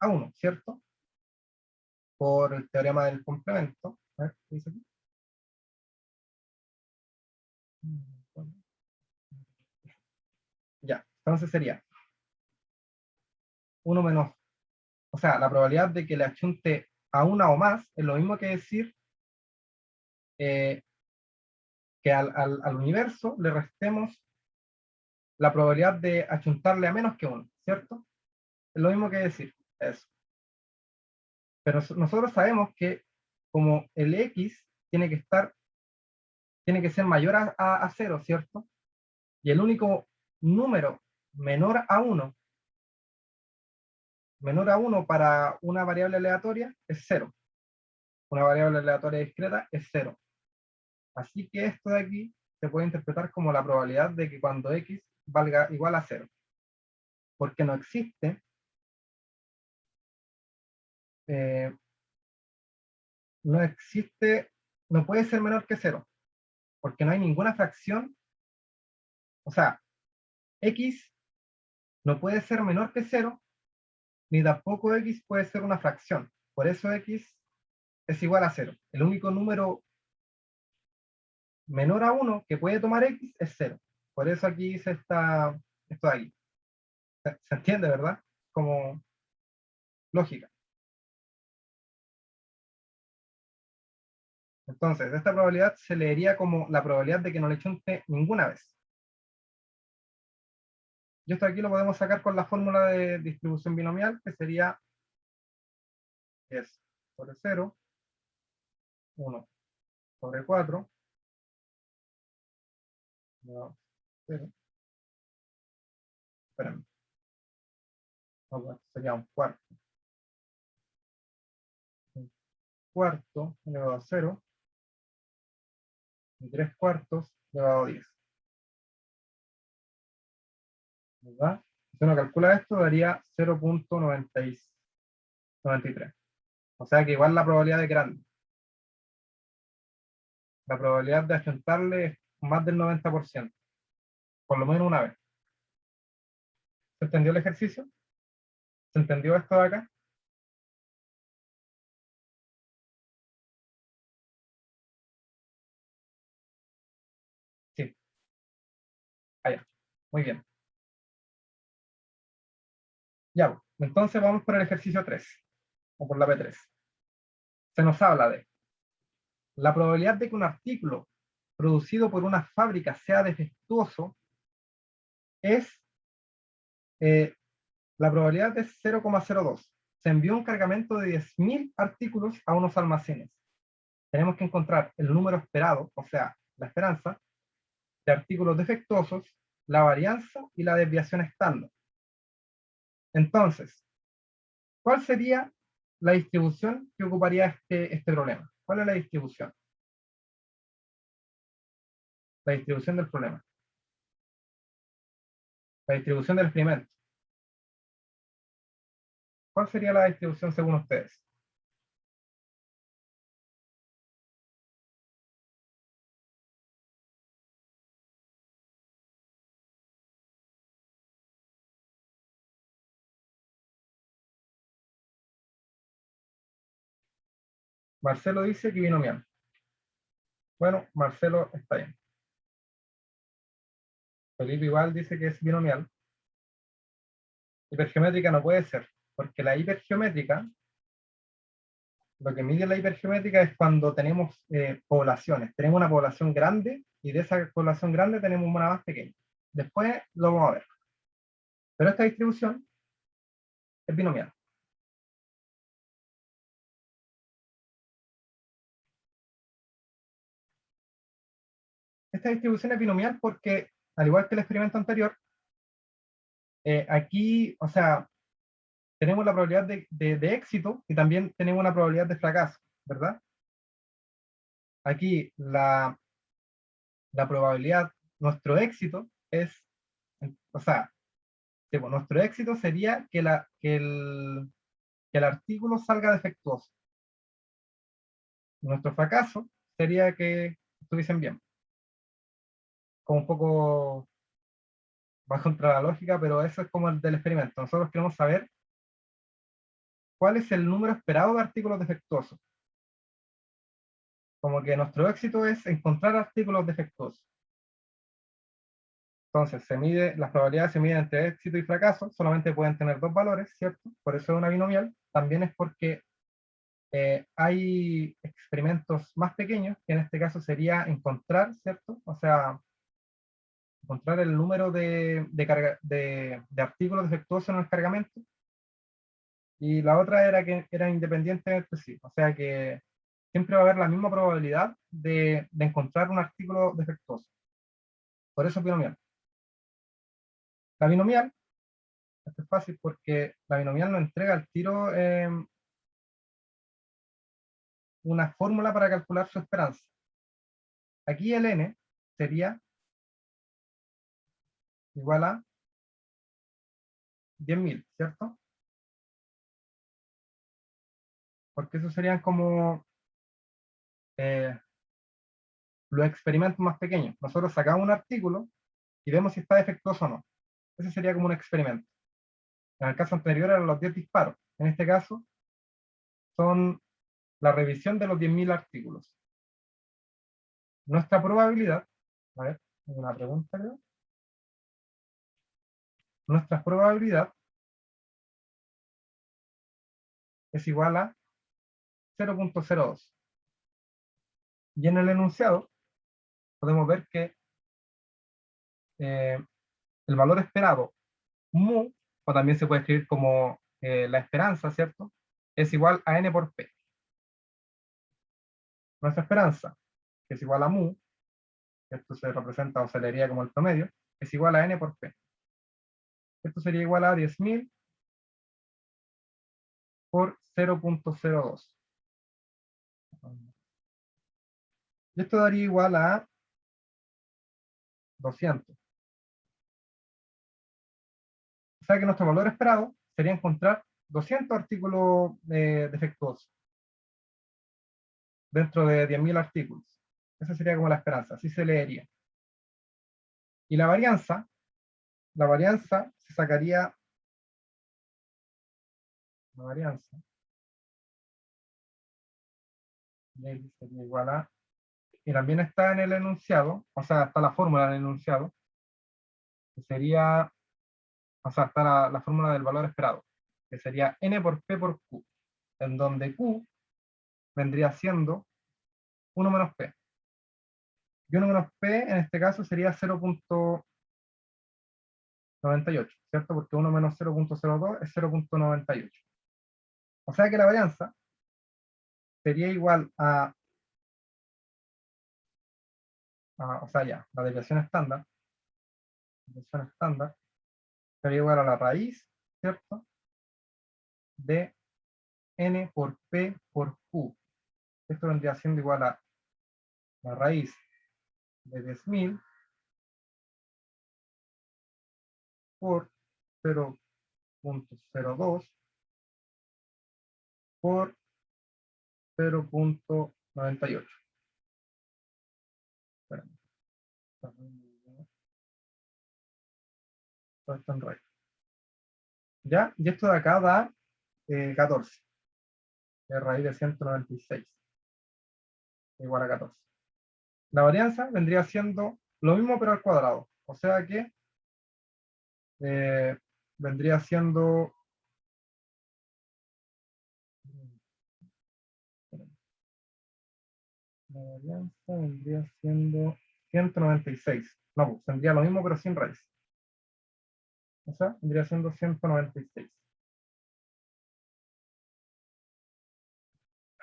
a 1, ¿cierto? Por el teorema del complemento. A ver, ¿qué dice aquí? Ya, entonces sería 1 menos, o sea, la probabilidad de que le achunte a una o más es lo mismo que decir que al universo le restemos la probabilidad de achuntarle a menos que 1, ¿cierto? Es lo mismo que decir eso. Pero nosotros sabemos que como el x tiene que ser mayor a 0, ¿cierto? Y el único número menor a 1 para una variable aleatoria es 0. Una variable aleatoria discreta es 0. Así que esto de aquí se puede interpretar como la probabilidad de que cuando x valga igual a 0. Porque no existe, eh, no puede ser menor que 0. Porque no hay ninguna fracción, o sea, x no puede ser menor que 0, ni tampoco x puede ser una fracción. Por eso x es igual a 0. El único número menor a 1 que puede tomar x es 0. Por eso aquí hice esto de aquí. ¿Se entiende, verdad? Como lógica. Entonces, esta probabilidad se leería como la probabilidad de que no le chunte ninguna vez. Y esto aquí lo podemos sacar con la fórmula de distribución binomial, que sería es sobre 0, 1 sobre 4, 2, 0. Espérame. No, pues, sería un cuarto. Un cuarto elevado a 0 y 3/4 elevado a 10. ¿Verdad? Si uno calcula esto, daría 0.93. O sea que igual la probabilidad es grande. La probabilidad de achuntarle es más del 90%, por lo menos una vez. ¿Se entendió el ejercicio? ¿Se entendió esto de acá? Sí, allá. Muy bien. Ya, pues, entonces vamos por el ejercicio 3, o por la P3. Se nos habla de la probabilidad de que un artículo producido por una fábrica sea defectuoso es, la probabilidad es 0,02. Se envió un cargamento de 10.000 artículos a unos almacenes. Tenemos que encontrar el número esperado, o sea, la esperanza, de artículos defectuosos, la varianza y la desviación estándar. Entonces, ¿cuál sería la distribución que ocuparía este problema? ¿Cuál es la distribución? La distribución del problema. La distribución del experimento. ¿Cuál sería la distribución según ustedes? Marcelo dice que binomial. Bueno, Marcelo está bien. Felipe igual dice que es binomial. Hipergeométrica no puede ser, porque la hipergeométrica, lo que mide la hipergeométrica es cuando tenemos poblaciones. Tenemos una población grande y de esa población grande tenemos una más pequeña. Después lo vamos a ver. Pero esta distribución es binomial. Esta distribución es binomial porque, al igual que el experimento anterior, aquí, o sea, tenemos la probabilidad de éxito y también tenemos una probabilidad de fracaso, ¿verdad? Aquí la probabilidad, nuestro éxito es, o sea, sí, pues, nuestro éxito sería que el artículo salga defectuoso. Nuestro fracaso sería que estuviesen bien. Como un poco va contra la lógica, pero eso es como el del experimento. Nosotros queremos saber cuál es el número esperado de artículos defectuosos. Como que nuestro éxito es encontrar artículos defectuosos. Entonces, las probabilidades se miden entre éxito y fracaso, solamente pueden tener dos valores, ¿cierto? Por eso es una binomial. También es porque hay experimentos más pequeños, que en este caso sería encontrar, ¿cierto? O sea, encontrar el número de artículos defectuosos en el cargamento. Y la otra era que era independiente entre sí. O sea que siempre va a haber la misma probabilidad de encontrar un artículo defectuoso. Por eso es binomial. La binomial, esto es fácil porque la binomial nos entrega al tiro una fórmula para calcular su esperanza. Aquí el n sería igual a 10.000, ¿cierto? Porque eso serían como eh, los experimentos más pequeños. Nosotros sacamos un artículo y vemos si está defectuoso o no. Ese sería como un experimento. En el caso anterior eran los 10 disparos. En este caso son la revisión de los 10.000 artículos. Nuestra probabilidad, a ver, una pregunta creo. Nuestra probabilidad es igual a 0.02. Y en el enunciado podemos ver que eh, el valor esperado, mu, o también se puede escribir como la esperanza, ¿cierto? Es igual a n por p. Nuestra esperanza, que es igual a mu, esto se representa o se leería como el promedio, es igual a n por p. Esto sería igual a 10.000 por 0.02. Y esto daría igual a 200. O sea que nuestro valor esperado sería encontrar 200 artículos defectuosos dentro de 10.000 artículos. Esa sería como la esperanza, así se leería. Y la varianza se sacaría, la varianza sería igual a, y también está en el enunciado, o sea, está la fórmula en el enunciado, que sería, o sea, está la fórmula del valor esperado, que sería n por p por q, en donde q vendría siendo 1 menos p. Y 1 menos p en este caso sería 0.98, ¿cierto? Porque 1 menos 0.02 es 0.98. O sea que la varianza sería igual o sea, ya, la desviación estándar sería igual a la raíz, ¿cierto? De n por p por q. Esto vendría siendo igual a la raíz de 10.000 por 0.02 por 0.98. Espérame. Todo esto en raíz. ¿Ya? Y esto de acá da 14. De raíz de 196. Igual a 14. La varianza vendría siendo lo mismo pero al cuadrado. O sea que vendría siendo... La varianza vendría siendo 196. No, pues, tendría lo mismo pero sin raíz. O sea, vendría siendo 196.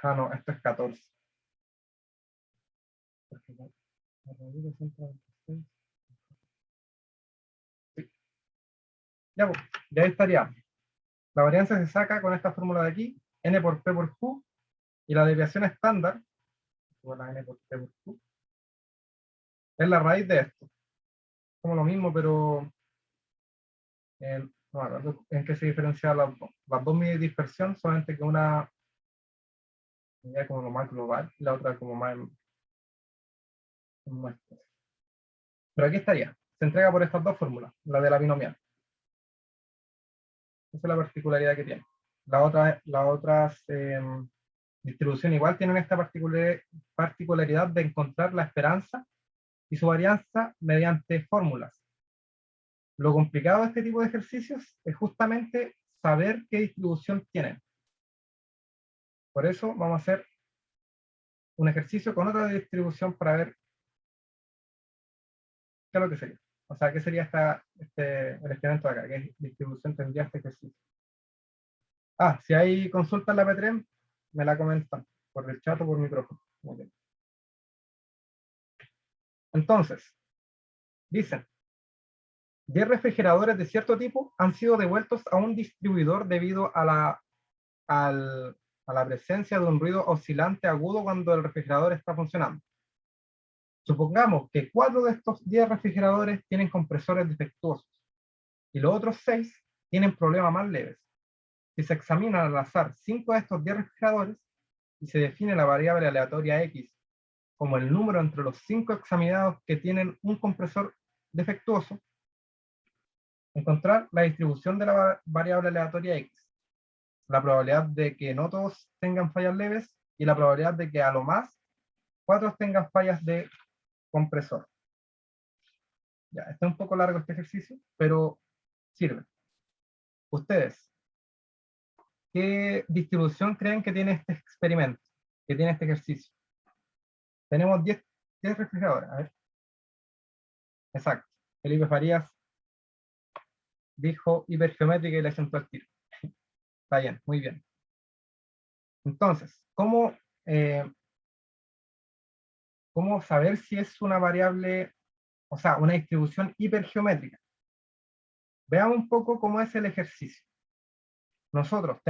Ah, no, esto es 14. Porque la raíz de 196. Sí. Ya, pues, y ahí estaría. La varianza se saca con esta fórmula de aquí, n por p por q, y la desviación estándar, igual a n por p por q, es la raíz de esto. Como lo mismo, pero no me acuerdo en qué se diferencian las dos. Las dos miden dispersión, solamente que una medida como lo más global y la otra como más especial. Pero aquí estaría. Se entrega por estas dos fórmulas, la de la binomial. Esa es la particularidad que tiene. Las otras distribuciones igual tienen esta particularidad de encontrar la esperanza y su varianza mediante fórmulas. Lo complicado de este tipo de ejercicios es justamente saber qué distribución tienen. Por eso vamos a hacer un ejercicio con otra distribución para ver qué es lo que sería. O sea, qué sería el experimento de acá, qué distribución tendría este ejercicio. Ah, si hay consulta en la P3, me la comentan por el chat o por micrófono. Muy bien. Entonces, dicen, 10 refrigeradores de cierto tipo han sido devueltos a un distribuidor debido a la presencia de un ruido oscilante agudo cuando el refrigerador está funcionando. Supongamos que 4 de estos 10 refrigeradores tienen compresores defectuosos y los otros 6 tienen problemas más leves. Si se examinan al azar 5 de estos 10 refrigeradores y se define la variable aleatoria X como el número entre los 5 examinados que tienen un compresor defectuoso, encontrar la distribución de la variable aleatoria X, la probabilidad de que no todos tengan fallas leves y la probabilidad de que a lo más 4 tengan fallas de compresor. Ya, está un poco largo este ejercicio, pero sirve. Ustedes, ¿qué distribución creen que tiene este experimento, que tiene este ejercicio? Tenemos 10 refrigeradores, a ver. Exacto. Felipe Farías dijo hipergeométrica y le asentó al tiro. Está bien, muy bien. Entonces, ¿cómo saber si es una variable, o sea, una distribución hipergeométrica? Veamos un poco cómo es el ejercicio. Nosotros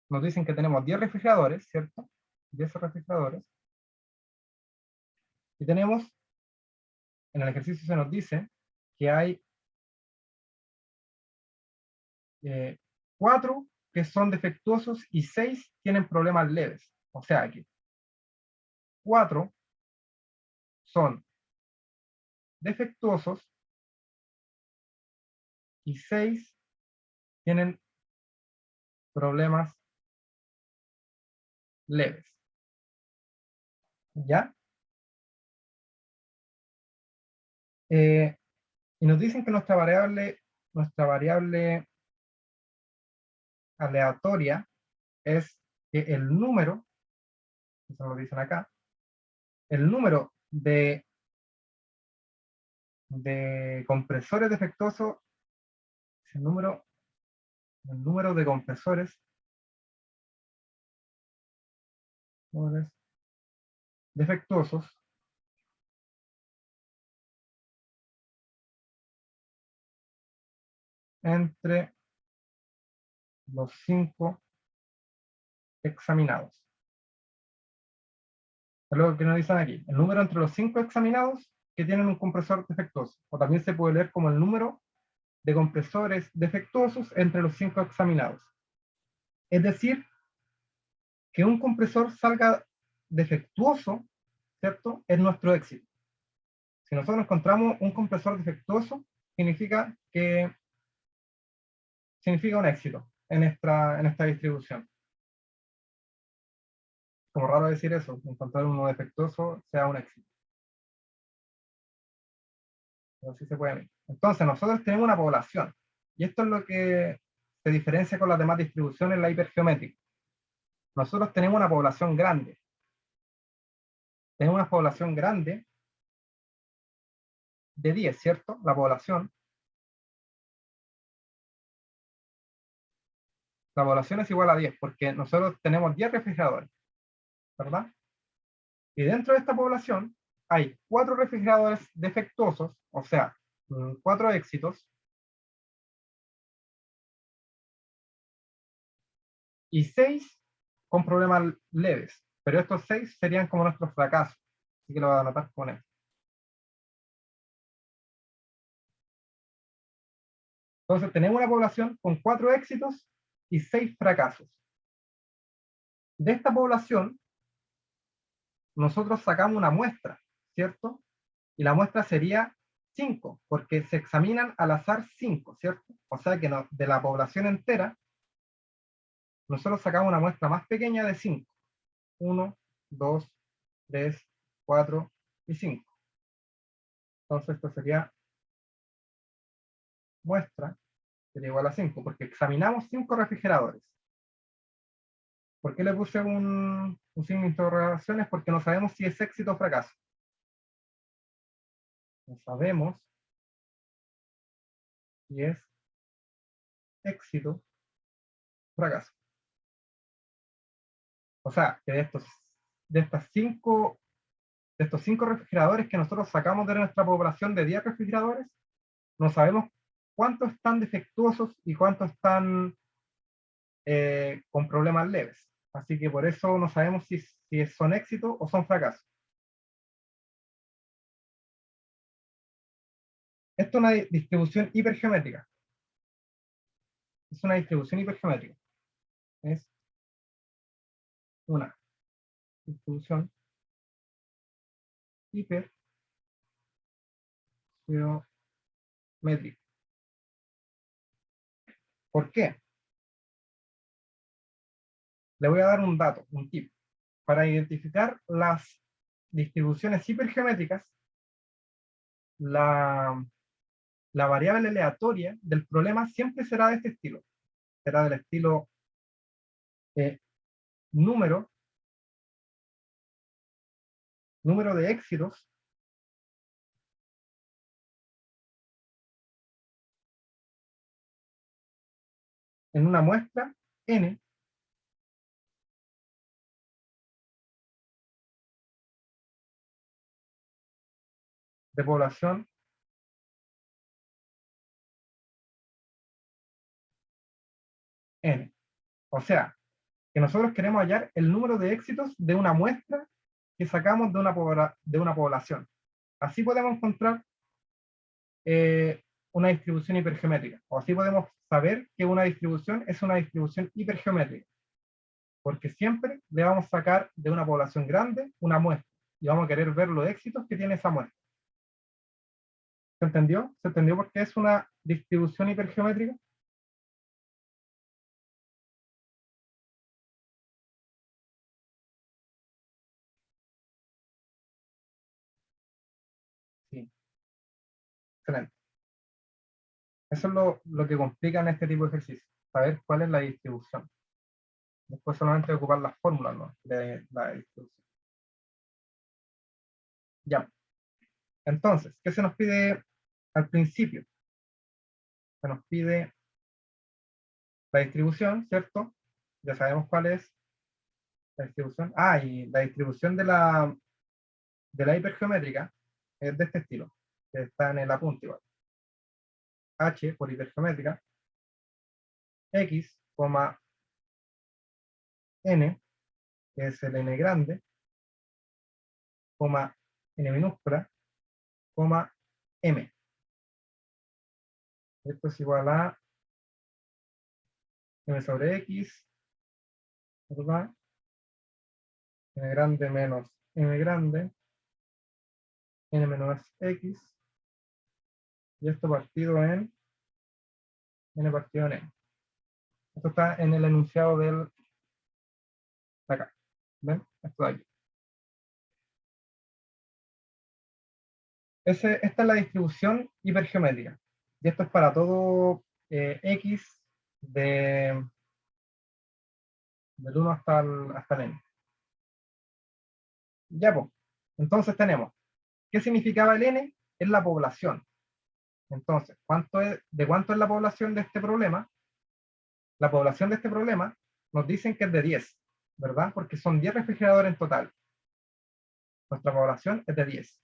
nos dicen que tenemos 10 refrigeradores, ¿cierto? 10 refrigeradores. Y tenemos, en el ejercicio se nos dice que hay 4 que son defectuosos y 6 tienen problemas leves. O sea que 4 son defectuosos y 6 tienen problemas leves. ¿Ya? Y nos dicen que nuestra variable aleatoria es que el número, eso lo dicen acá, el número de compresores defectuosos, el número de compresores defectuosos entre los 5 examinados. Es lo que nos dicen aquí. El número entre los 5 examinados que tienen un compresor defectuoso. O también se puede leer como el número de compresores defectuosos entre los 5 examinados. Es decir, que un compresor salga defectuoso, ¿cierto? Es nuestro éxito. Si nosotros encontramos un compresor defectuoso, significa un éxito en esta distribución. Como raro decir eso, encontrar uno defectuoso sea un éxito. Pero sí se puede ver. Entonces, nosotros tenemos una población, y esto es lo que se diferencia con las demás distribuciones en la hipergeométrica. Nosotros tenemos una población grande. Tenemos una población grande de 10, ¿cierto? La población es igual a 10, porque nosotros tenemos 10 refrigeradores, ¿verdad? Y dentro de esta población hay 4 refrigeradores defectuosos, o sea, 4 éxitos, y 6 con problemas leves. Pero estos 6 serían como nuestros fracasos. Así que lo voy a anotar con esto. Entonces tenemos una población con 4 éxitos y 6 fracasos. De esta población, nosotros sacamos una muestra, ¿cierto? Y la muestra sería 5, porque se examinan al azar 5, ¿cierto? O sea que de la población entera, nosotros sacamos una muestra más pequeña de 5. 1, 2, 3, 4 y 5. Entonces esto sería muestra, sería igual a 5, porque examinamos 5 refrigeradores. ¿Por qué le puse un signo de interrogación? Es porque no sabemos si es éxito o fracaso. No sabemos si es éxito o fracaso. O sea, que de estos 5 refrigeradores que nosotros sacamos de nuestra población de 10 refrigeradores, no sabemos cuántos están defectuosos y cuántos están con problemas leves. Así que por eso no sabemos si son éxitos o son fracasos. Esto es una distribución hipergeométrica. Es una distribución hipergeométrica. Es una distribución hipergeométrica. ¿Por qué? Le voy a dar un dato, un tip. Para identificar las distribuciones hipergeométricas, la variable aleatoria del problema siempre será de este estilo. Será del estilo número de éxitos en una muestra n de población n. O sea, que nosotros queremos hallar el número de éxitos de una muestra que sacamos de una población. Así podemos encontrar una distribución hipergeométrica, o así podemos saber que una distribución es una distribución hipergeométrica, porque siempre le vamos a sacar de una población grande una muestra, y vamos a querer ver los éxitos que tiene esa muestra. ¿Se entendió? ¿Se entendió por qué es una distribución hipergeométrica? Sí, excelente. Eso es lo que complica en este tipo de ejercicio, saber cuál es la distribución. Después solamente ocupar las fórmulas, ¿no?, de la distribución. Ya. Entonces, ¿qué se nos pide al principio? Se nos pide la distribución, ¿cierto? Ya sabemos cuál es la distribución. Ah, y la distribución de la hipergeométrica es de este estilo, que está en el apunte igual. H por hipergeométrica, X, N, que es el N grande, N minúscula, M. Esto es igual a M sobre X, ¿verdad? N grande menos M grande, N menos X, y esto partido en N partido en N. Esto está en el enunciado de acá. ¿Ven? Esto de aquí. Esta es la distribución hipergeométrica. Y esto es para todo X del 1 hasta el N. Ya, pues. Entonces tenemos, ¿qué significaba el N? Es la población. Entonces, ¿de cuánto es la población de este problema? La población de este problema nos dicen que es de 10, ¿verdad? Porque son 10 refrigeradores en total. Nuestra población es de 10.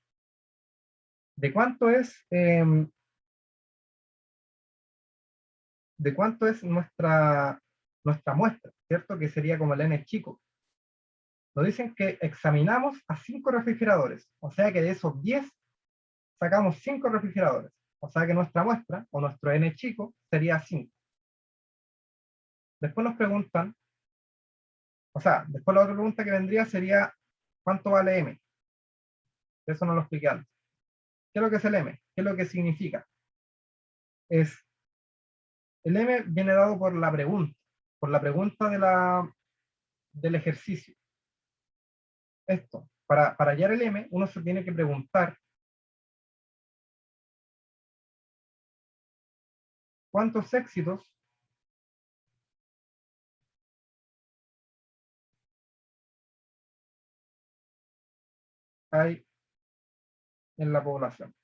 ¿De cuánto es, nuestra muestra? ¿Cierto? Que sería como el N chico. Nos dicen que examinamos a 5 refrigeradores. O sea que de esos 10 sacamos 5 refrigeradores. O sea que nuestra muestra, o nuestro N chico, sería 5. Después nos preguntan, después la otra pregunta que vendría sería, ¿cuánto vale M? Eso no lo expliqué antes. ¿Qué es lo que es el M? ¿Qué es lo que significa? El M viene dado por la pregunta del ejercicio. Esto, para hallar el M, uno se tiene que preguntar cuántos éxitos hay en la población.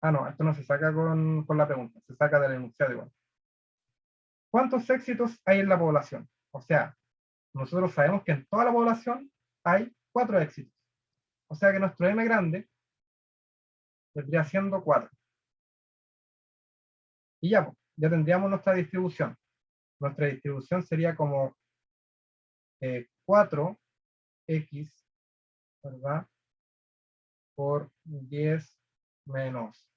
Ah, no, esto no se saca con la pregunta, se saca del enunciado igual. ¿Cuántos éxitos hay en la población? O sea, nosotros sabemos que en toda la población hay 4 éxitos. O sea que nuestro M grande vendría siendo 4. Y ya tendríamos nuestra distribución. Nuestra distribución sería como 4x, ¿verdad? Por 10 menos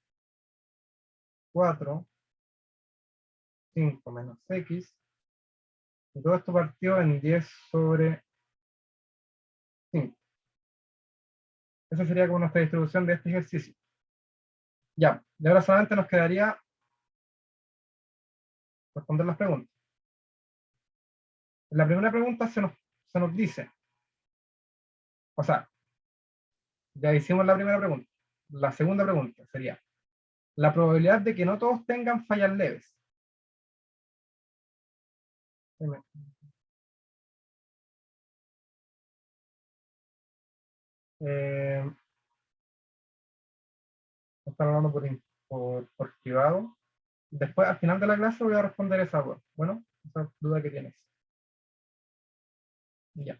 4, 5 menos x, y todo esto partió en 10 sobre 5. Esa sería como nuestra distribución de este ejercicio. Ya, y ahora solamente nos quedaría responder las preguntas. En la primera pregunta se nos dice, ya hicimos la primera pregunta. La segunda pregunta sería, la probabilidad de que no todos tengan fallas leves. Están hablando por privado. Después, al final de la clase, voy a responder esa duda. Bueno, esa duda que tienes. Ya.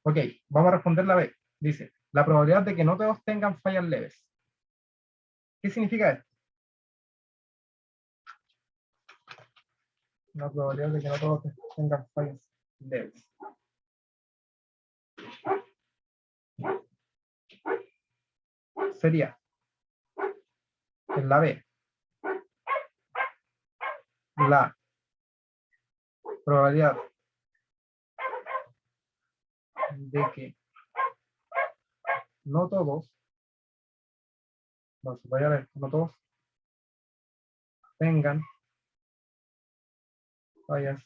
Ok, vamos a responder la B. Dice, la probabilidad de que no todos tengan fallas leves. ¿Qué significa esto? La probabilidad de que no todos tengan fallas leves. Sería en la B la probabilidad de que no todos, los superiores, no todos tengan fallas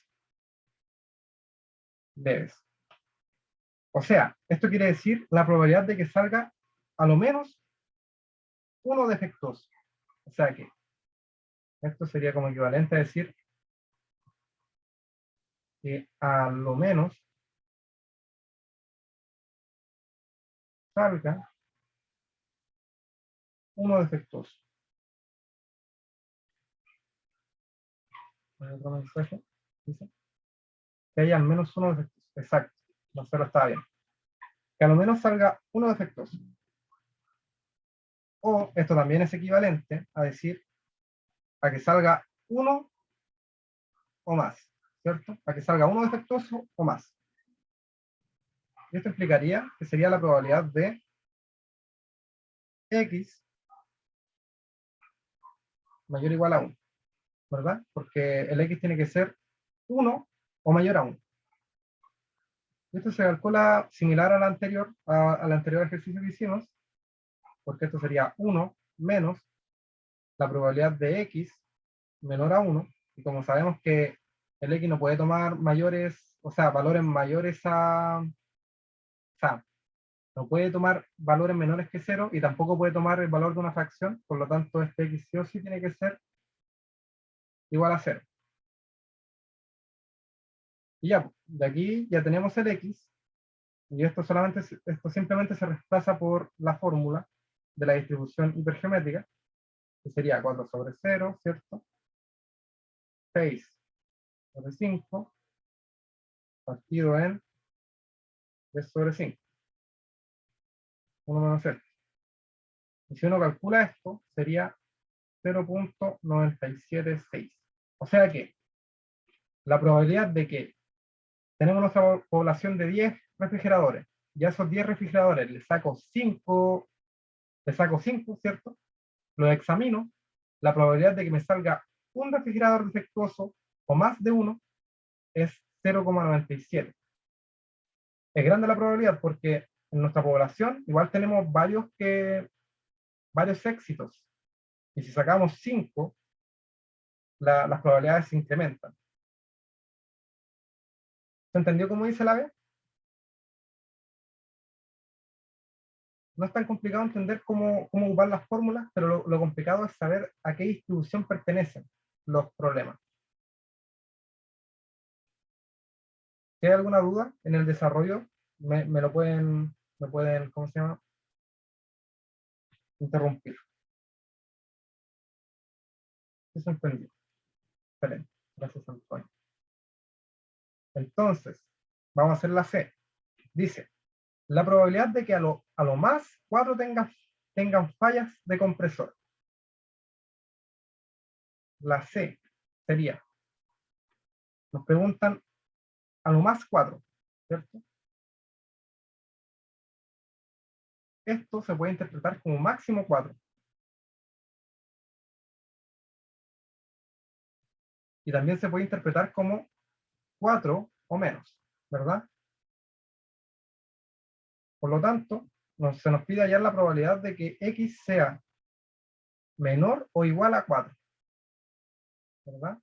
leves. O sea, esto quiere decir la probabilidad de que salga a lo menos uno defectuoso. O sea que esto sería como equivalente a decir que a lo menos salga uno defectuoso. Hay otro mensaje, dice que haya al menos uno defectuoso. Exacto, no se lo estaba bien. Que a lo menos salga uno defectuoso. O esto también es equivalente a decir a que salga uno o más, ¿cierto? A que salga uno defectuoso o más. Y esto implicaría que sería la probabilidad de x mayor o igual a 1, ¿verdad? Porque el x tiene que ser 1 o mayor a 1. Esto se calcula similar al anterior, al anterior ejercicio que hicimos, porque esto sería 1 menos la probabilidad de x menor a 1, y como sabemos que el x no puede tomar mayores, o sea, valores mayores o sea, no puede tomar valores menores que 0 y tampoco puede tomar el valor de una fracción, por lo tanto este x sí o sí tiene que ser igual a 0. Y ya, de aquí ya tenemos el x, y esto simplemente se reemplaza por la fórmula de la distribución hipergeométrica, que sería 4 sobre 0, ¿cierto? 6 sobre 5, partido en 3 sobre 5. 1 menos esto. Y si uno calcula esto, sería 0.976. O sea que la probabilidad de que tenemos nuestra población de 10 refrigeradores, y a esos 10 refrigeradores le saco 5, ¿cierto? Los examino, la probabilidad de que me salga un refrigerador defectuoso o más de uno es 0,97. Es grande la probabilidad porque en nuestra población igual tenemos varios éxitos. Y si sacamos 5, las probabilidades se incrementan. ¿Se entendió cómo dice la B? No es tan complicado entender cómo ocupar las fórmulas, pero lo complicado es saber a qué distribución pertenecen los problemas. Si hay alguna duda en el desarrollo, me pueden, ¿cómo se llama? Interrumpir. Eso entendí. Excelente. Gracias, Antonio. Entonces, vamos a hacer la C. Dice, la probabilidad de que a lo más 4 tengan fallas de compresor. La C sería, nos preguntan a lo más 4, ¿cierto? Esto se puede interpretar como máximo 4. Y también se puede interpretar como 4 o menos, ¿verdad? Por lo tanto, se nos pide hallar la probabilidad de que x sea menor o igual a 4, ¿verdad?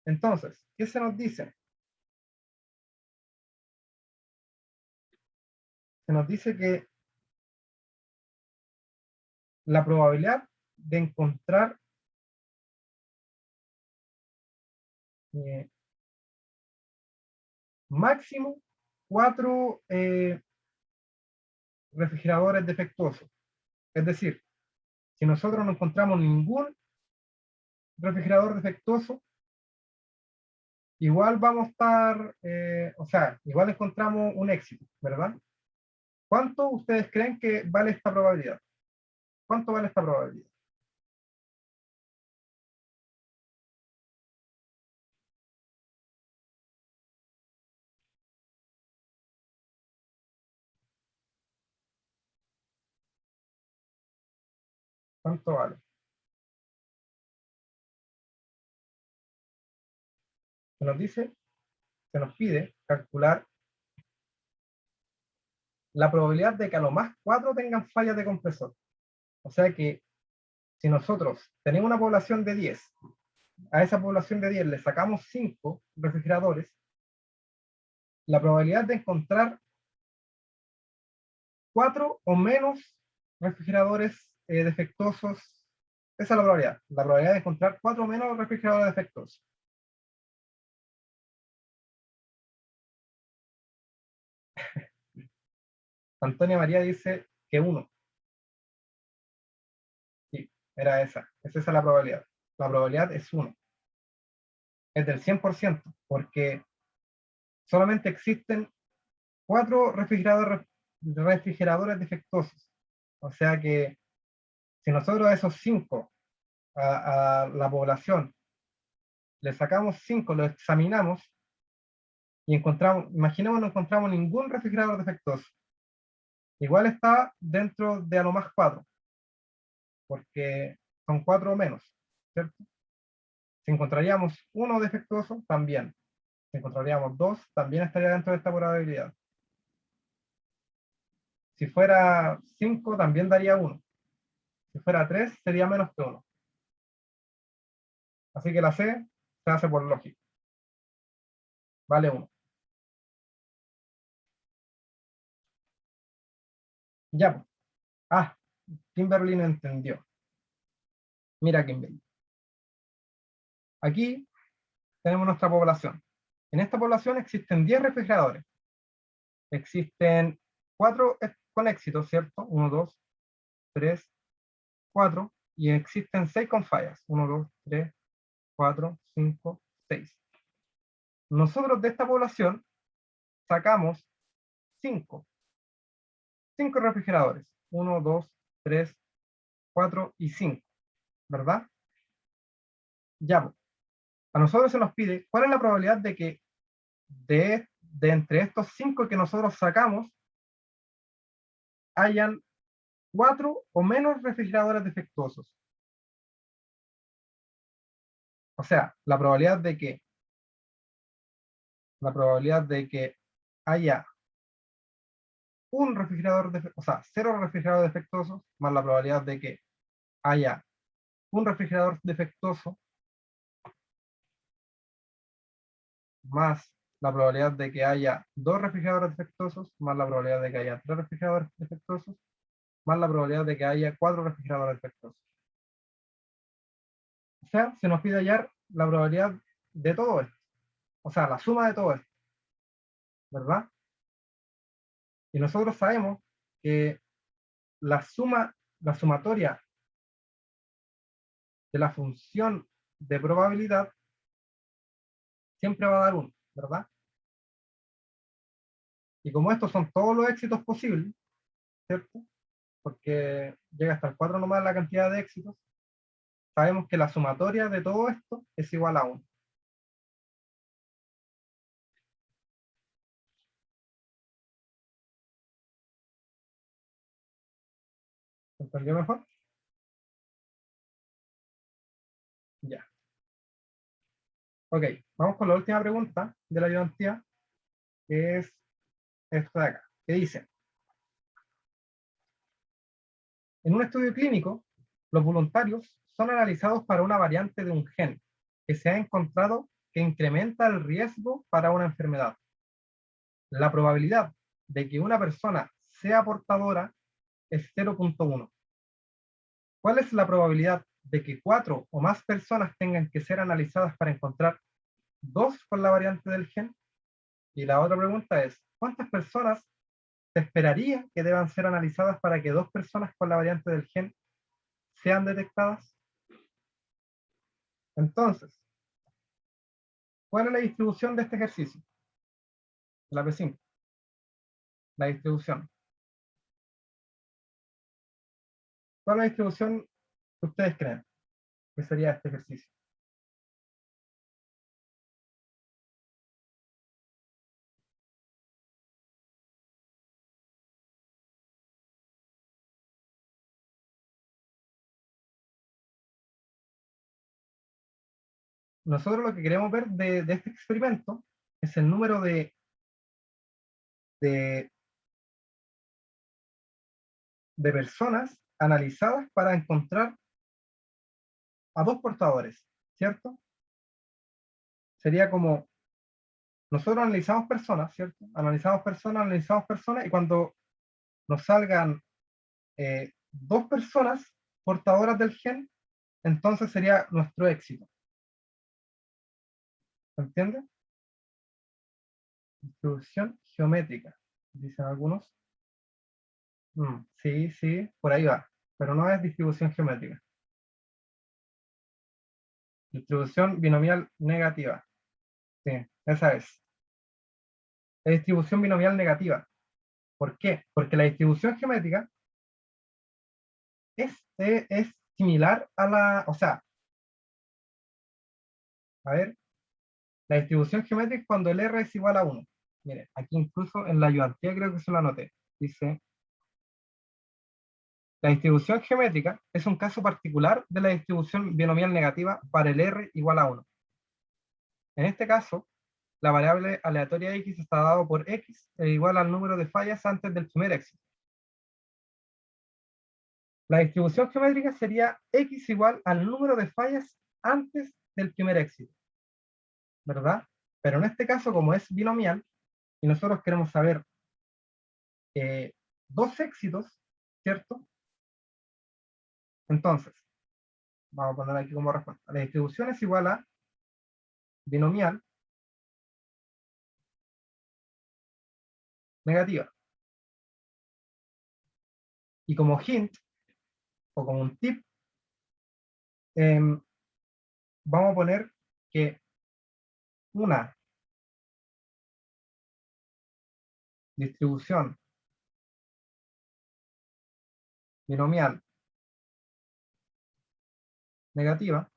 Entonces, ¿qué se nos dice? Se nos dice que la probabilidad de encontrar máximo 4 refrigeradores defectuosos. Es decir, si nosotros no encontramos ningún refrigerador defectuoso, igual vamos a estar, o sea, igual encontramos un éxito, ¿verdad? ¿Cuánto ustedes creen que vale esta probabilidad? ¿Cuánto vale esta probabilidad? ¿Cuánto vale? Se nos dice, se nos pide calcular la probabilidad de que a lo más 4 tengan fallas de compresor. O sea que si nosotros tenemos una población de 10, a esa población de 10 le sacamos 5 refrigeradores, la probabilidad de encontrar 4 o menos refrigeradores defectuosos, esa es la probabilidad de encontrar 4 o menos refrigeradores defectuosos. Antonia María dice que 1. Sí, era esa. Es esa la probabilidad. La probabilidad es 1. Es del 100%, porque solamente existen 4 refrigeradores defectuosos. O sea que si nosotros a esos 5, a la población, le sacamos 5, lo examinamos y encontramos, imaginemos no encontramos ningún refrigerador defectuoso. Igual está dentro de a lo más 4, porque son 4 o menos, ¿cierto? Si encontraríamos uno defectuoso, también. Si encontraríamos 2, también estaría dentro de esta probabilidad. Si fuera 5, también daría 1. Si fuera 3, sería menos que 1. Así que la C se hace por lógica. Vale 1. Ya, pues. Ah, Kimberly no entendió. Mira, Kimberly. Aquí tenemos nuestra población. En esta población existen 10 refrigeradores. Existen 4 con éxito, ¿cierto? 1, 2, 3, 4. Y existen 6 con fallas. 1, 2, 3, 4, 5, 6. Nosotros de esta población sacamos 5 refrigeradores. 1, 2, 3, 4 y 5. ¿Verdad? Ya, pues. A nosotros se nos pide cuál es la probabilidad de que de entre estos 5 que nosotros sacamos hayan 4 o menos refrigeradores defectuosos. O sea, la probabilidad de que haya un refrigerador, o sea, 0 refrigeradores defectuosos, más la probabilidad de que haya un refrigerador defectuoso, más la probabilidad de que haya 2 refrigeradores defectuosos, más la probabilidad de que haya 3 refrigeradores defectuosos, más la probabilidad de que haya 4 refrigeradores defectuosos. O sea, se nos pide hallar la probabilidad de todo esto. O sea, la suma de todo esto, ¿verdad? Y nosotros sabemos que la sumatoria de la función de probabilidad siempre va a dar 1, ¿verdad? Y como estos son todos los éxitos posibles, ¿cierto? Porque llega hasta el 4 nomás la cantidad de éxitos, sabemos que la sumatoria de todo esto es igual a 1. ¿Se entendió mejor? Ya. Ok, vamos con la última pregunta de la ayudantía, que es esta de acá, que dice: en un estudio clínico, los voluntarios son analizados para una variante de un gen que se ha encontrado que incrementa el riesgo para una enfermedad. La probabilidad de que una persona sea portadora es 0.1. ¿Cuál es la probabilidad de que 4 o más personas tengan que ser analizadas para encontrar 2 con la variante del gen? Y la otra pregunta es: ¿cuántas personas se esperaría que deban ser analizadas para que 2 personas con la variante del gen sean detectadas? Entonces, ¿cuál es la distribución de este ejercicio? La P5. La distribución. ¿Cuál es la distribución que ustedes creen que sería este ejercicio? nosotros lo que queremos ver de este experimento es el número de personas analizadas para encontrar a dos portadores, ¿cierto? Sería como, nosotros analizamos personas, ¿cierto? Analizamos personas, y cuando nos salgan dos personas portadoras del gen, entonces sería nuestro éxito. ¿Se entiende? Distribución geométrica, dicen algunos. Sí, sí, por ahí va, pero no es distribución geométrica. Distribución binomial negativa. Sí, esa es. Es distribución binomial negativa. ¿Por qué? Porque la distribución geométrica es similar a la, o sea, a ver, la distribución geométrica es cuando el R es igual a 1. Mire, aquí incluso en la ayudantía creo que se lo anoté. Dice, la distribución geométrica es un caso particular de la distribución binomial negativa para el R igual a 1. En este caso, la variable aleatoria X está dado por X e igual al número de fallas antes del primer éxito. La distribución geométrica sería X igual al número de fallas antes del primer éxito, ¿verdad? Pero en este caso, como es binomial, y nosotros queremos saber dos éxitos, ¿cierto? Entonces, vamos a poner aquí como respuesta. La distribución es igual a binomial negativa. Y como hint, o como un tip, vamos a poner que una distribución binomial negativa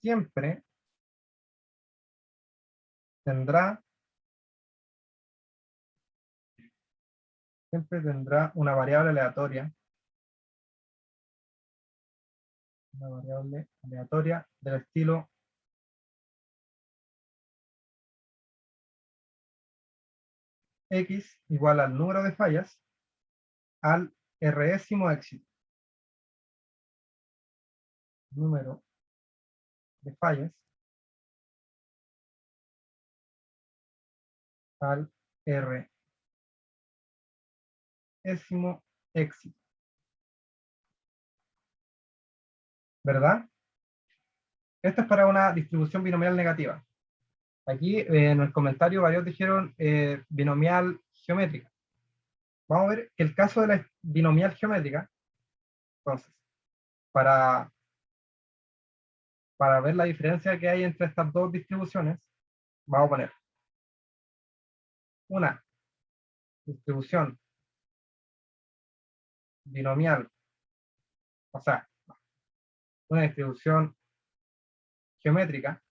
siempre tendrá una variable aleatoria del estilo X igual al número de fallas al résimo éxito. Número de fallas al résimo éxito. ¿Verdad? Esto es para una distribución binomial negativa. Aquí en el comentario varios dijeron binomial geométrica. Vamos a ver que el caso de la binomial geométrica, entonces, para ver la diferencia que hay entre estas dos distribuciones, vamos a poner una distribución binomial, o sea, una distribución geométrica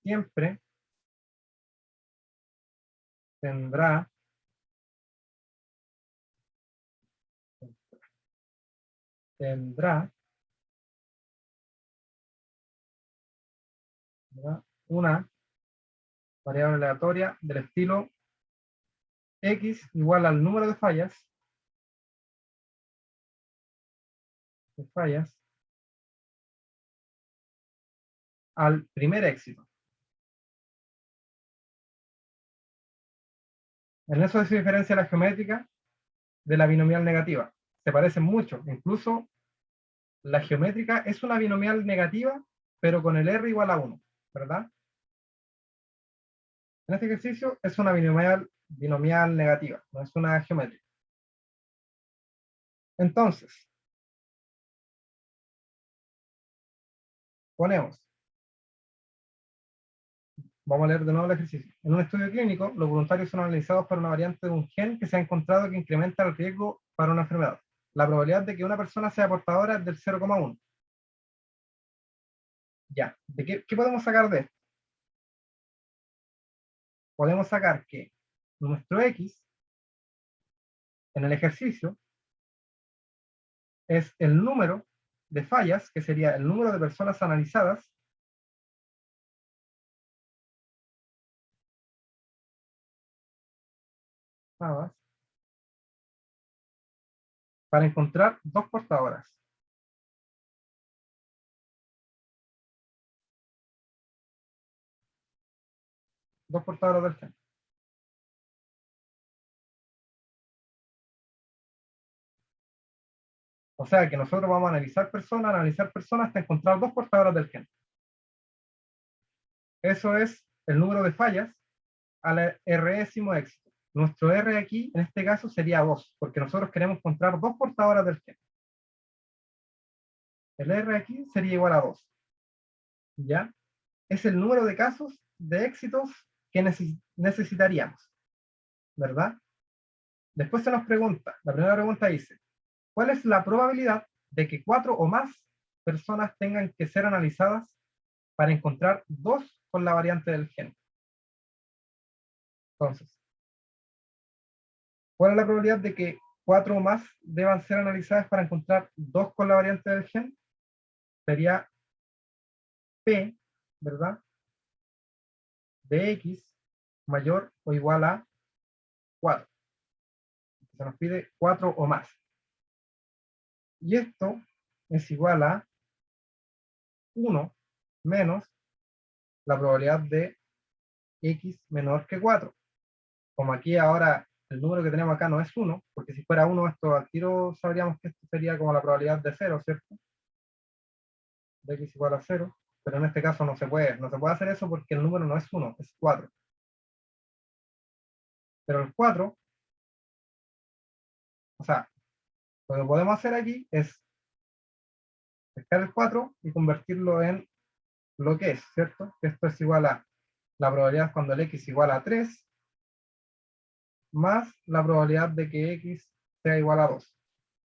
siempre tendrá una variable aleatoria del estilo X igual al número de fallas al primer éxito. En eso se diferencia la geométrica de la binomial negativa. Se parecen mucho. Incluso la geométrica es una binomial negativa, pero con el R igual a 1, ¿verdad? En este ejercicio es una binomial negativa, no es una geométrica. Entonces, ponemos, vamos a leer de nuevo el ejercicio. En un estudio clínico, los voluntarios son analizados para una variante de un gen que se ha encontrado que incrementa el riesgo para una enfermedad. La probabilidad de que una persona sea portadora es del 0,1. Ya, ¿qué podemos sacar de esto? Podemos sacar que nuestro X, en el ejercicio, es el número de fallas, que sería el número de personas analizadas, para encontrar dos portadoras. Dos portadoras del gen. O sea que nosotros vamos a analizar personas hasta encontrar dos portadoras del gen. Eso es el número de fallas al résimo éxito. Nuestro R aquí, en este caso, sería 2, porque nosotros queremos encontrar dos portadoras del gen. El R aquí sería igual a 2. ¿Ya? Es el número de casos de éxitos que necesitaríamos. ¿Verdad? Después se nos pregunta, la primera pregunta dice, ¿cuál es la probabilidad de que 4 o más personas tengan que ser analizadas para encontrar 2 con la variante del gen? Entonces, ¿cuál es la probabilidad de que 4 o más deban ser analizadas para encontrar 2 con la variante del gen? Sería P, ¿verdad? De X mayor o igual a 4. Se nos pide 4 o más. Y esto es igual a 1 menos la probabilidad de X menor que 4. Como aquí ahora el número que tenemos acá no es 1, porque si fuera 1 esto al tiro sabríamos que esto sería como la probabilidad de 0, ¿cierto? De X igual a 0, pero en este caso no se puede hacer eso porque el número no es 1, es 4. Pero el 4, o sea, lo que podemos hacer aquí es pescar el 4 y convertirlo en lo que es, ¿cierto? Esto es igual a la probabilidad cuando el X igual a 3, más la probabilidad de que X sea igual a 2,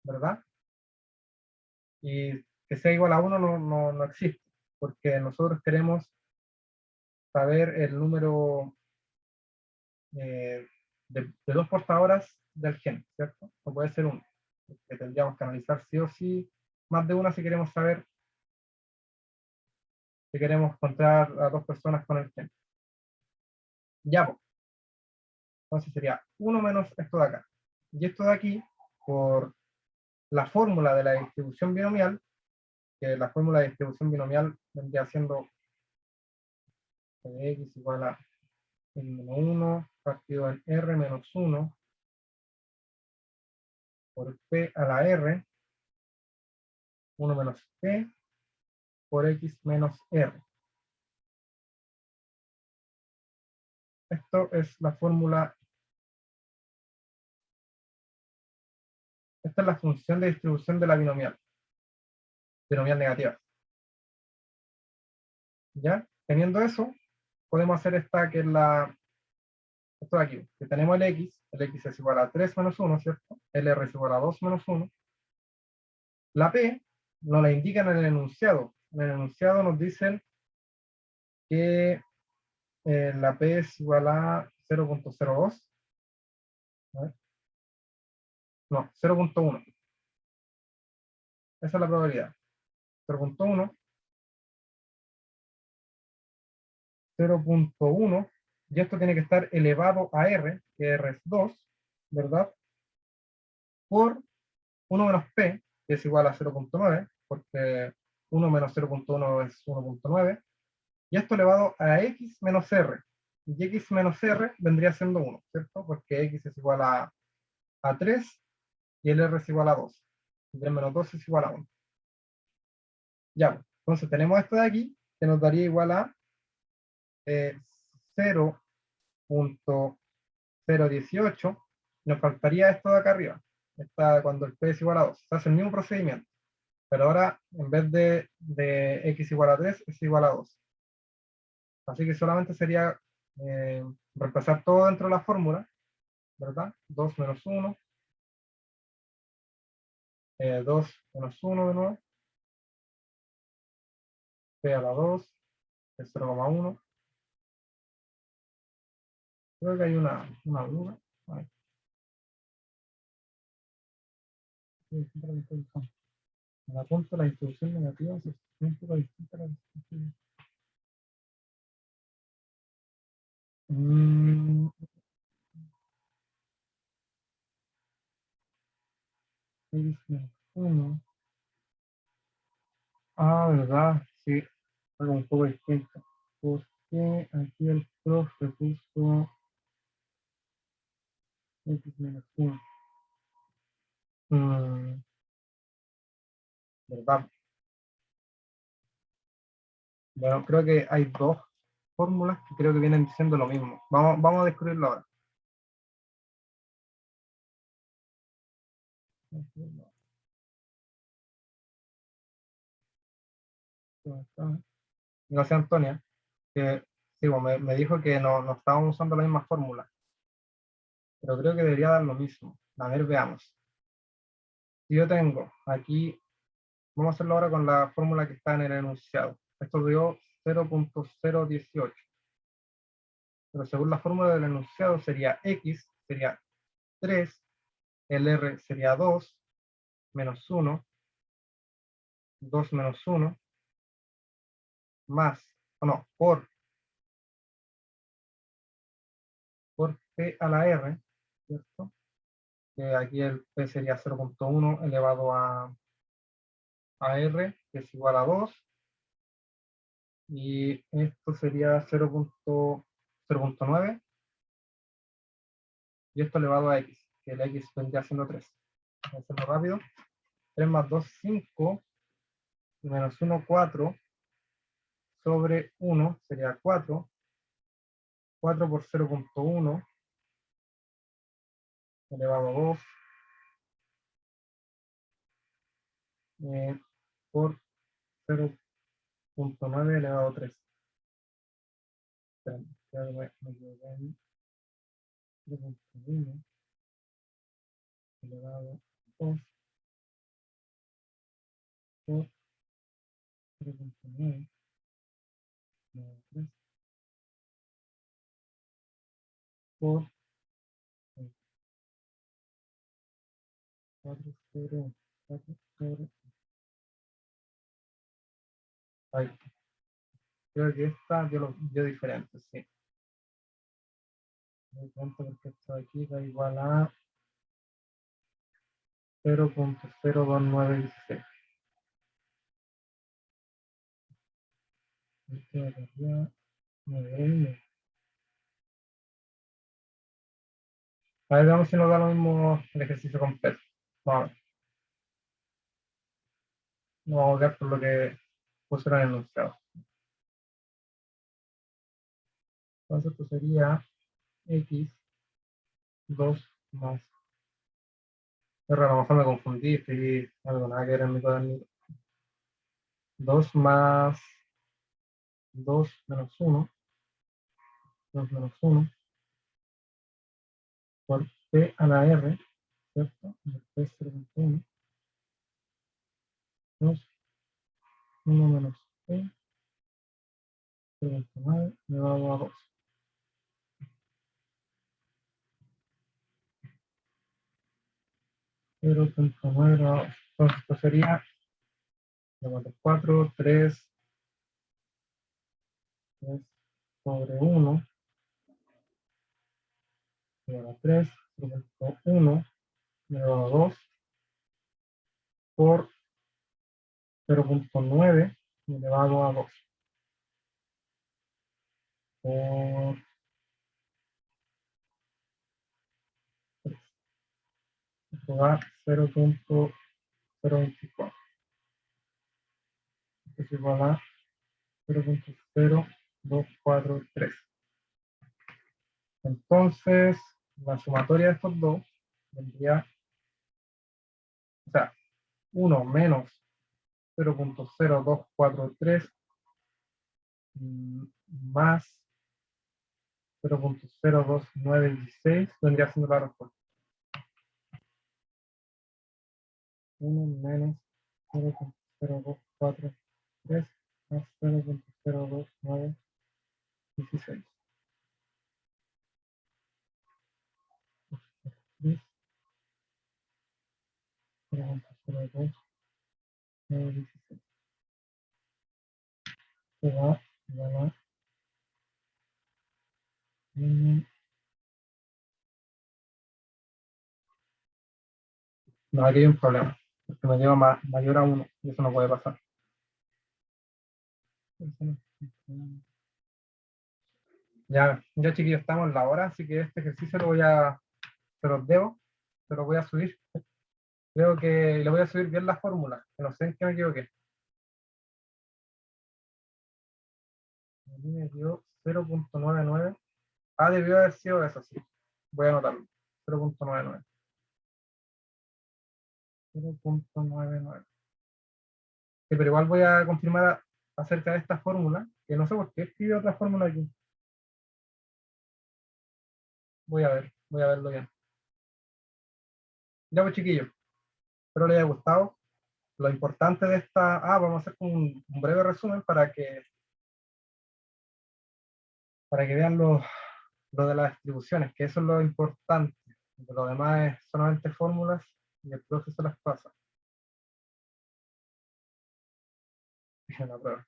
¿verdad? Y que sea igual a 1 no existe, porque nosotros queremos saber el número de dos portadoras del gen, ¿cierto? No puede ser uno, que tendríamos que analizar sí o sí más de una si queremos saber, si queremos encontrar a dos personas con el gen. Ya, pues, entonces sería 1 menos esto de acá. Y esto de aquí, por la fórmula de la distribución binomial, que la fórmula de distribución binomial vendría siendo x igual a n-1 partido en r menos 1 por p a la r, 1 menos p por x menos r. Esto es la fórmula, esta es la función de distribución de la binomial negativa. ¿Ya? Teniendo eso, podemos hacer esta que es esto de aquí, que tenemos el x es igual a 3 menos 1, ¿cierto? El r es igual a 2 menos 1. La p nos la indican en el enunciado. En el enunciado nos dicen que la p es igual a 0.02. No, 0.1. Esa es la probabilidad. 0.1, 0.1, y esto tiene que estar elevado a r, que r es 2, ¿verdad? Por 1 menos p, que es igual a 0.9, porque 1 menos 0.1 es 1.9, y esto elevado a x menos r. Y x menos r vendría siendo 1, ¿cierto? Porque x es igual a 3 y el r es igual a 2. Y 3 menos 2 es igual a 1. Ya, entonces tenemos esto de aquí, que nos daría igual a 0.018. Nos faltaría esto de acá arriba. Cuando el p es igual a 2. Se hace el mismo procedimiento. Pero ahora, en vez de x igual a 3, es igual a 2. Así que solamente sería reemplazar todo dentro de la fórmula, ¿verdad? 2 menos 1, 2 menos 1 de nuevo, p a la 2, es 0,1. Creo que hay una duda. A ver. En la punta la distribución negativa es un poco distinta a la distribución. X menos 1. Ah, ¿verdad? Sí, algo un poco distinto. Porque aquí el profe puso X menos 1. ¿Verdad? Bueno, creo que hay dos fórmulas que creo que vienen diciendo lo mismo. Vamos a descubrirlo ahora. Gracias, Antonia, que sí, bueno, me dijo que no estábamos usando la misma fórmula, pero creo que debería dar lo mismo. A ver, veamos. Si yo tengo aquí, vamos a hacerlo ahora con la fórmula que está en el enunciado. Esto dio 0.018, pero según la fórmula del enunciado sería X, sería 3, el R sería 2, menos 1, 2 menos 1, más, o no, por P a la R, ¿cierto? Que aquí el P sería 0.1 elevado a R, que es igual a 2, y esto sería 0.9, y esto elevado a X, que el X vendría siendo 3. Vamos a hacerlo rápido. 3 más 2, 5, y menos 1, 4, sobre 1 sería 4, 4 por 0.1 elevado a 2, por 0.9 elevado a 3. Me equivoqué ahí. 0.1 elevado a 2 por 0.9 elevado a 3 por 4 sobre 4 sobre. Ahí, creo que esta yo diferente, sí. Me doy cuenta porque esto de aquí da igual a 0.02916. Esto de arriba, 9. A ver, veamos si nos da lo mismo el ejercicio completo. Vamos a ver. No vamos a ver por lo que pusieron en el enunciado. Entonces esto sería X 2 más. Pero a lo mejor me confundí, escribí algo nada que ver en mi cuadernito. 2 más 2 menos 1, 2 menos 1, por P a la R, ¿cierto? Después 0.1, 2, 1 menos P, 0.9, elevado a 2. 0.9 elevado a 2. Entonces esto sería 4, 3 sobre 1, elevado a 3, 0.1, elevado a 2, por 0.9 elevado a 2. Por 3. Esto da 0.024. Esto es igual a 0.0243. Entonces, la sumatoria de estos dos vendría, o sea, 1 menos 0.0243 más 0.02916 vendría siendo la respuesta. 1 menos 0.0243 más 0.02916. 0.02 No, no, no. No, aquí hay un problema. Porque me lleva mayor a 1 y eso no puede pasar. Ya chiquillos, estamos en la hora, así que este ejercicio se los debo, se los voy a subir. Creo que le voy a subir bien la fórmula, que no sé en qué me equivoqué. A mí me dio 0.99. Ah, debió haber sido eso, sí. Voy a anotarlo. 0.99. 0.99. Sí, pero igual voy a confirmar acerca de esta fórmula, que no sé por qué escribe otra fórmula aquí. Voy a verlo bien. Ya pues chiquillos, espero les haya gustado. Lo importante de esta... vamos a hacer un breve resumen para que vean lo de las distribuciones, que eso es lo importante. Lo demás es solamente fórmulas y el proceso las pasa. En la prueba.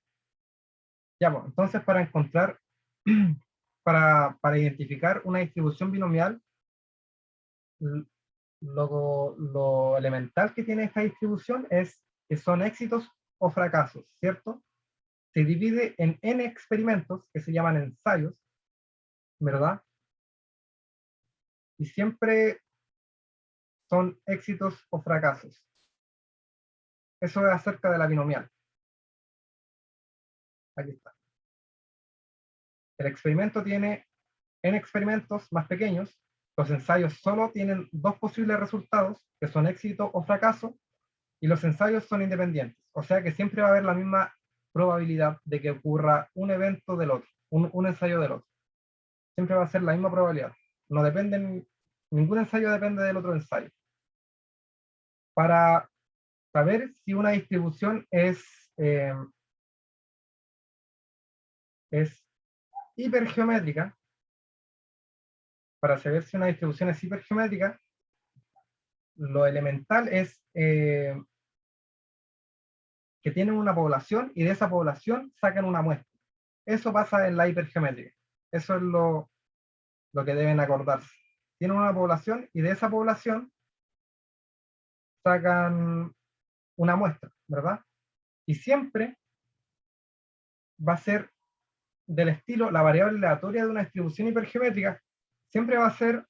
Ya, pues, entonces para encontrar, para identificar una distribución binomial, lo elemental que tiene esta distribución es que son éxitos o fracasos, ¿cierto? Se divide en n experimentos que se llaman ensayos, ¿verdad? Y siempre son éxitos o fracasos. Eso es acerca de la binomial. Aquí está. El experimento tiene n experimentos más pequeños. Los ensayos solo tienen dos posibles resultados, que son éxito o fracaso, y los ensayos son independientes. O sea que siempre va a haber la misma probabilidad de que ocurra un evento del otro, un ensayo del otro. Siempre va a ser la misma probabilidad. No dependen, ningún ensayo depende del otro ensayo. Para saber si una distribución es hipergeométrica, para saber si una distribución es hipergeométrica, lo elemental es que tienen una población y de esa población sacan una muestra. Eso pasa en la hipergeométrica. Eso es lo que deben acordarse. Tienen una población y de esa población sacan una muestra, ¿verdad? Y siempre va a ser del estilo, la variable aleatoria de una distribución hipergeométrica siempre va a ser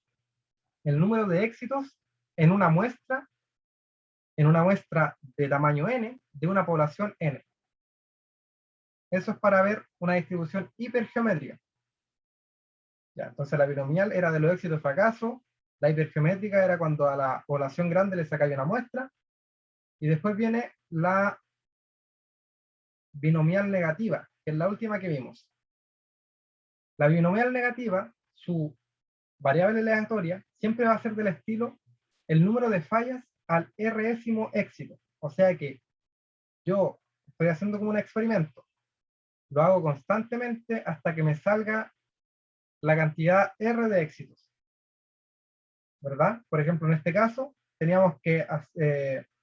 el número de éxitos en una muestra de tamaño n de una población n. Eso es para ver una distribución hipergeométrica. Ya, entonces la binomial era de los éxitos y fracasos, la hipergeométrica era cuando a la población grande le sacáis una muestra, y después viene la binomial negativa, que es la última que vimos. La binomial negativa, su variable aleatoria, siempre va a ser del estilo el número de fallas al résimo éxito. O sea que yo estoy haciendo como un experimento, lo hago constantemente hasta que me salga la cantidad R de éxitos, ¿verdad? Por ejemplo, en este caso, teníamos que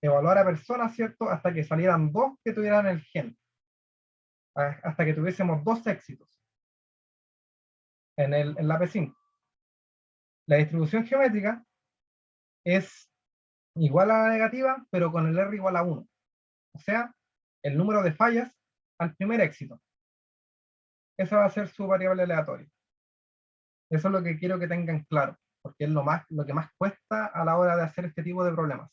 evaluar a personas, ¿cierto? Hasta que salieran dos que tuvieran el gen, hasta que tuviésemos dos éxitos en la P5. La distribución geométrica es igual a la negativa, pero con el R igual a 1. O sea, el número de fallas al primer éxito. Esa va a ser su variable aleatoria. Eso es lo que quiero que tengan claro, porque es lo que más cuesta a la hora de hacer este tipo de problemas.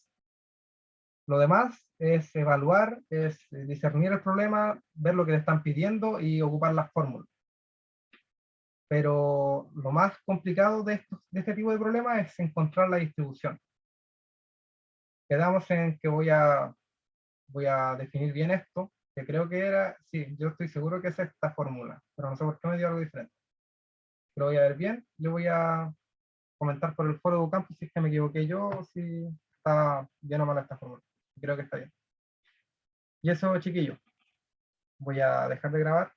Lo demás es evaluar, es discernir el problema, ver lo que le están pidiendo y ocupar las fórmulas. Pero lo más complicado de este tipo de problemas es encontrar la distribución. Quedamos en que voy a definir bien esto, que creo que era, sí, yo estoy seguro que es esta fórmula, pero no sé por qué me dio algo diferente. Lo voy a ver bien, yo voy a comentar por el foro de Ucampo si es que me equivoqué yo, o si está bien o mal esta fórmula. Creo que está bien. Y eso, chiquillos, voy a dejar de grabar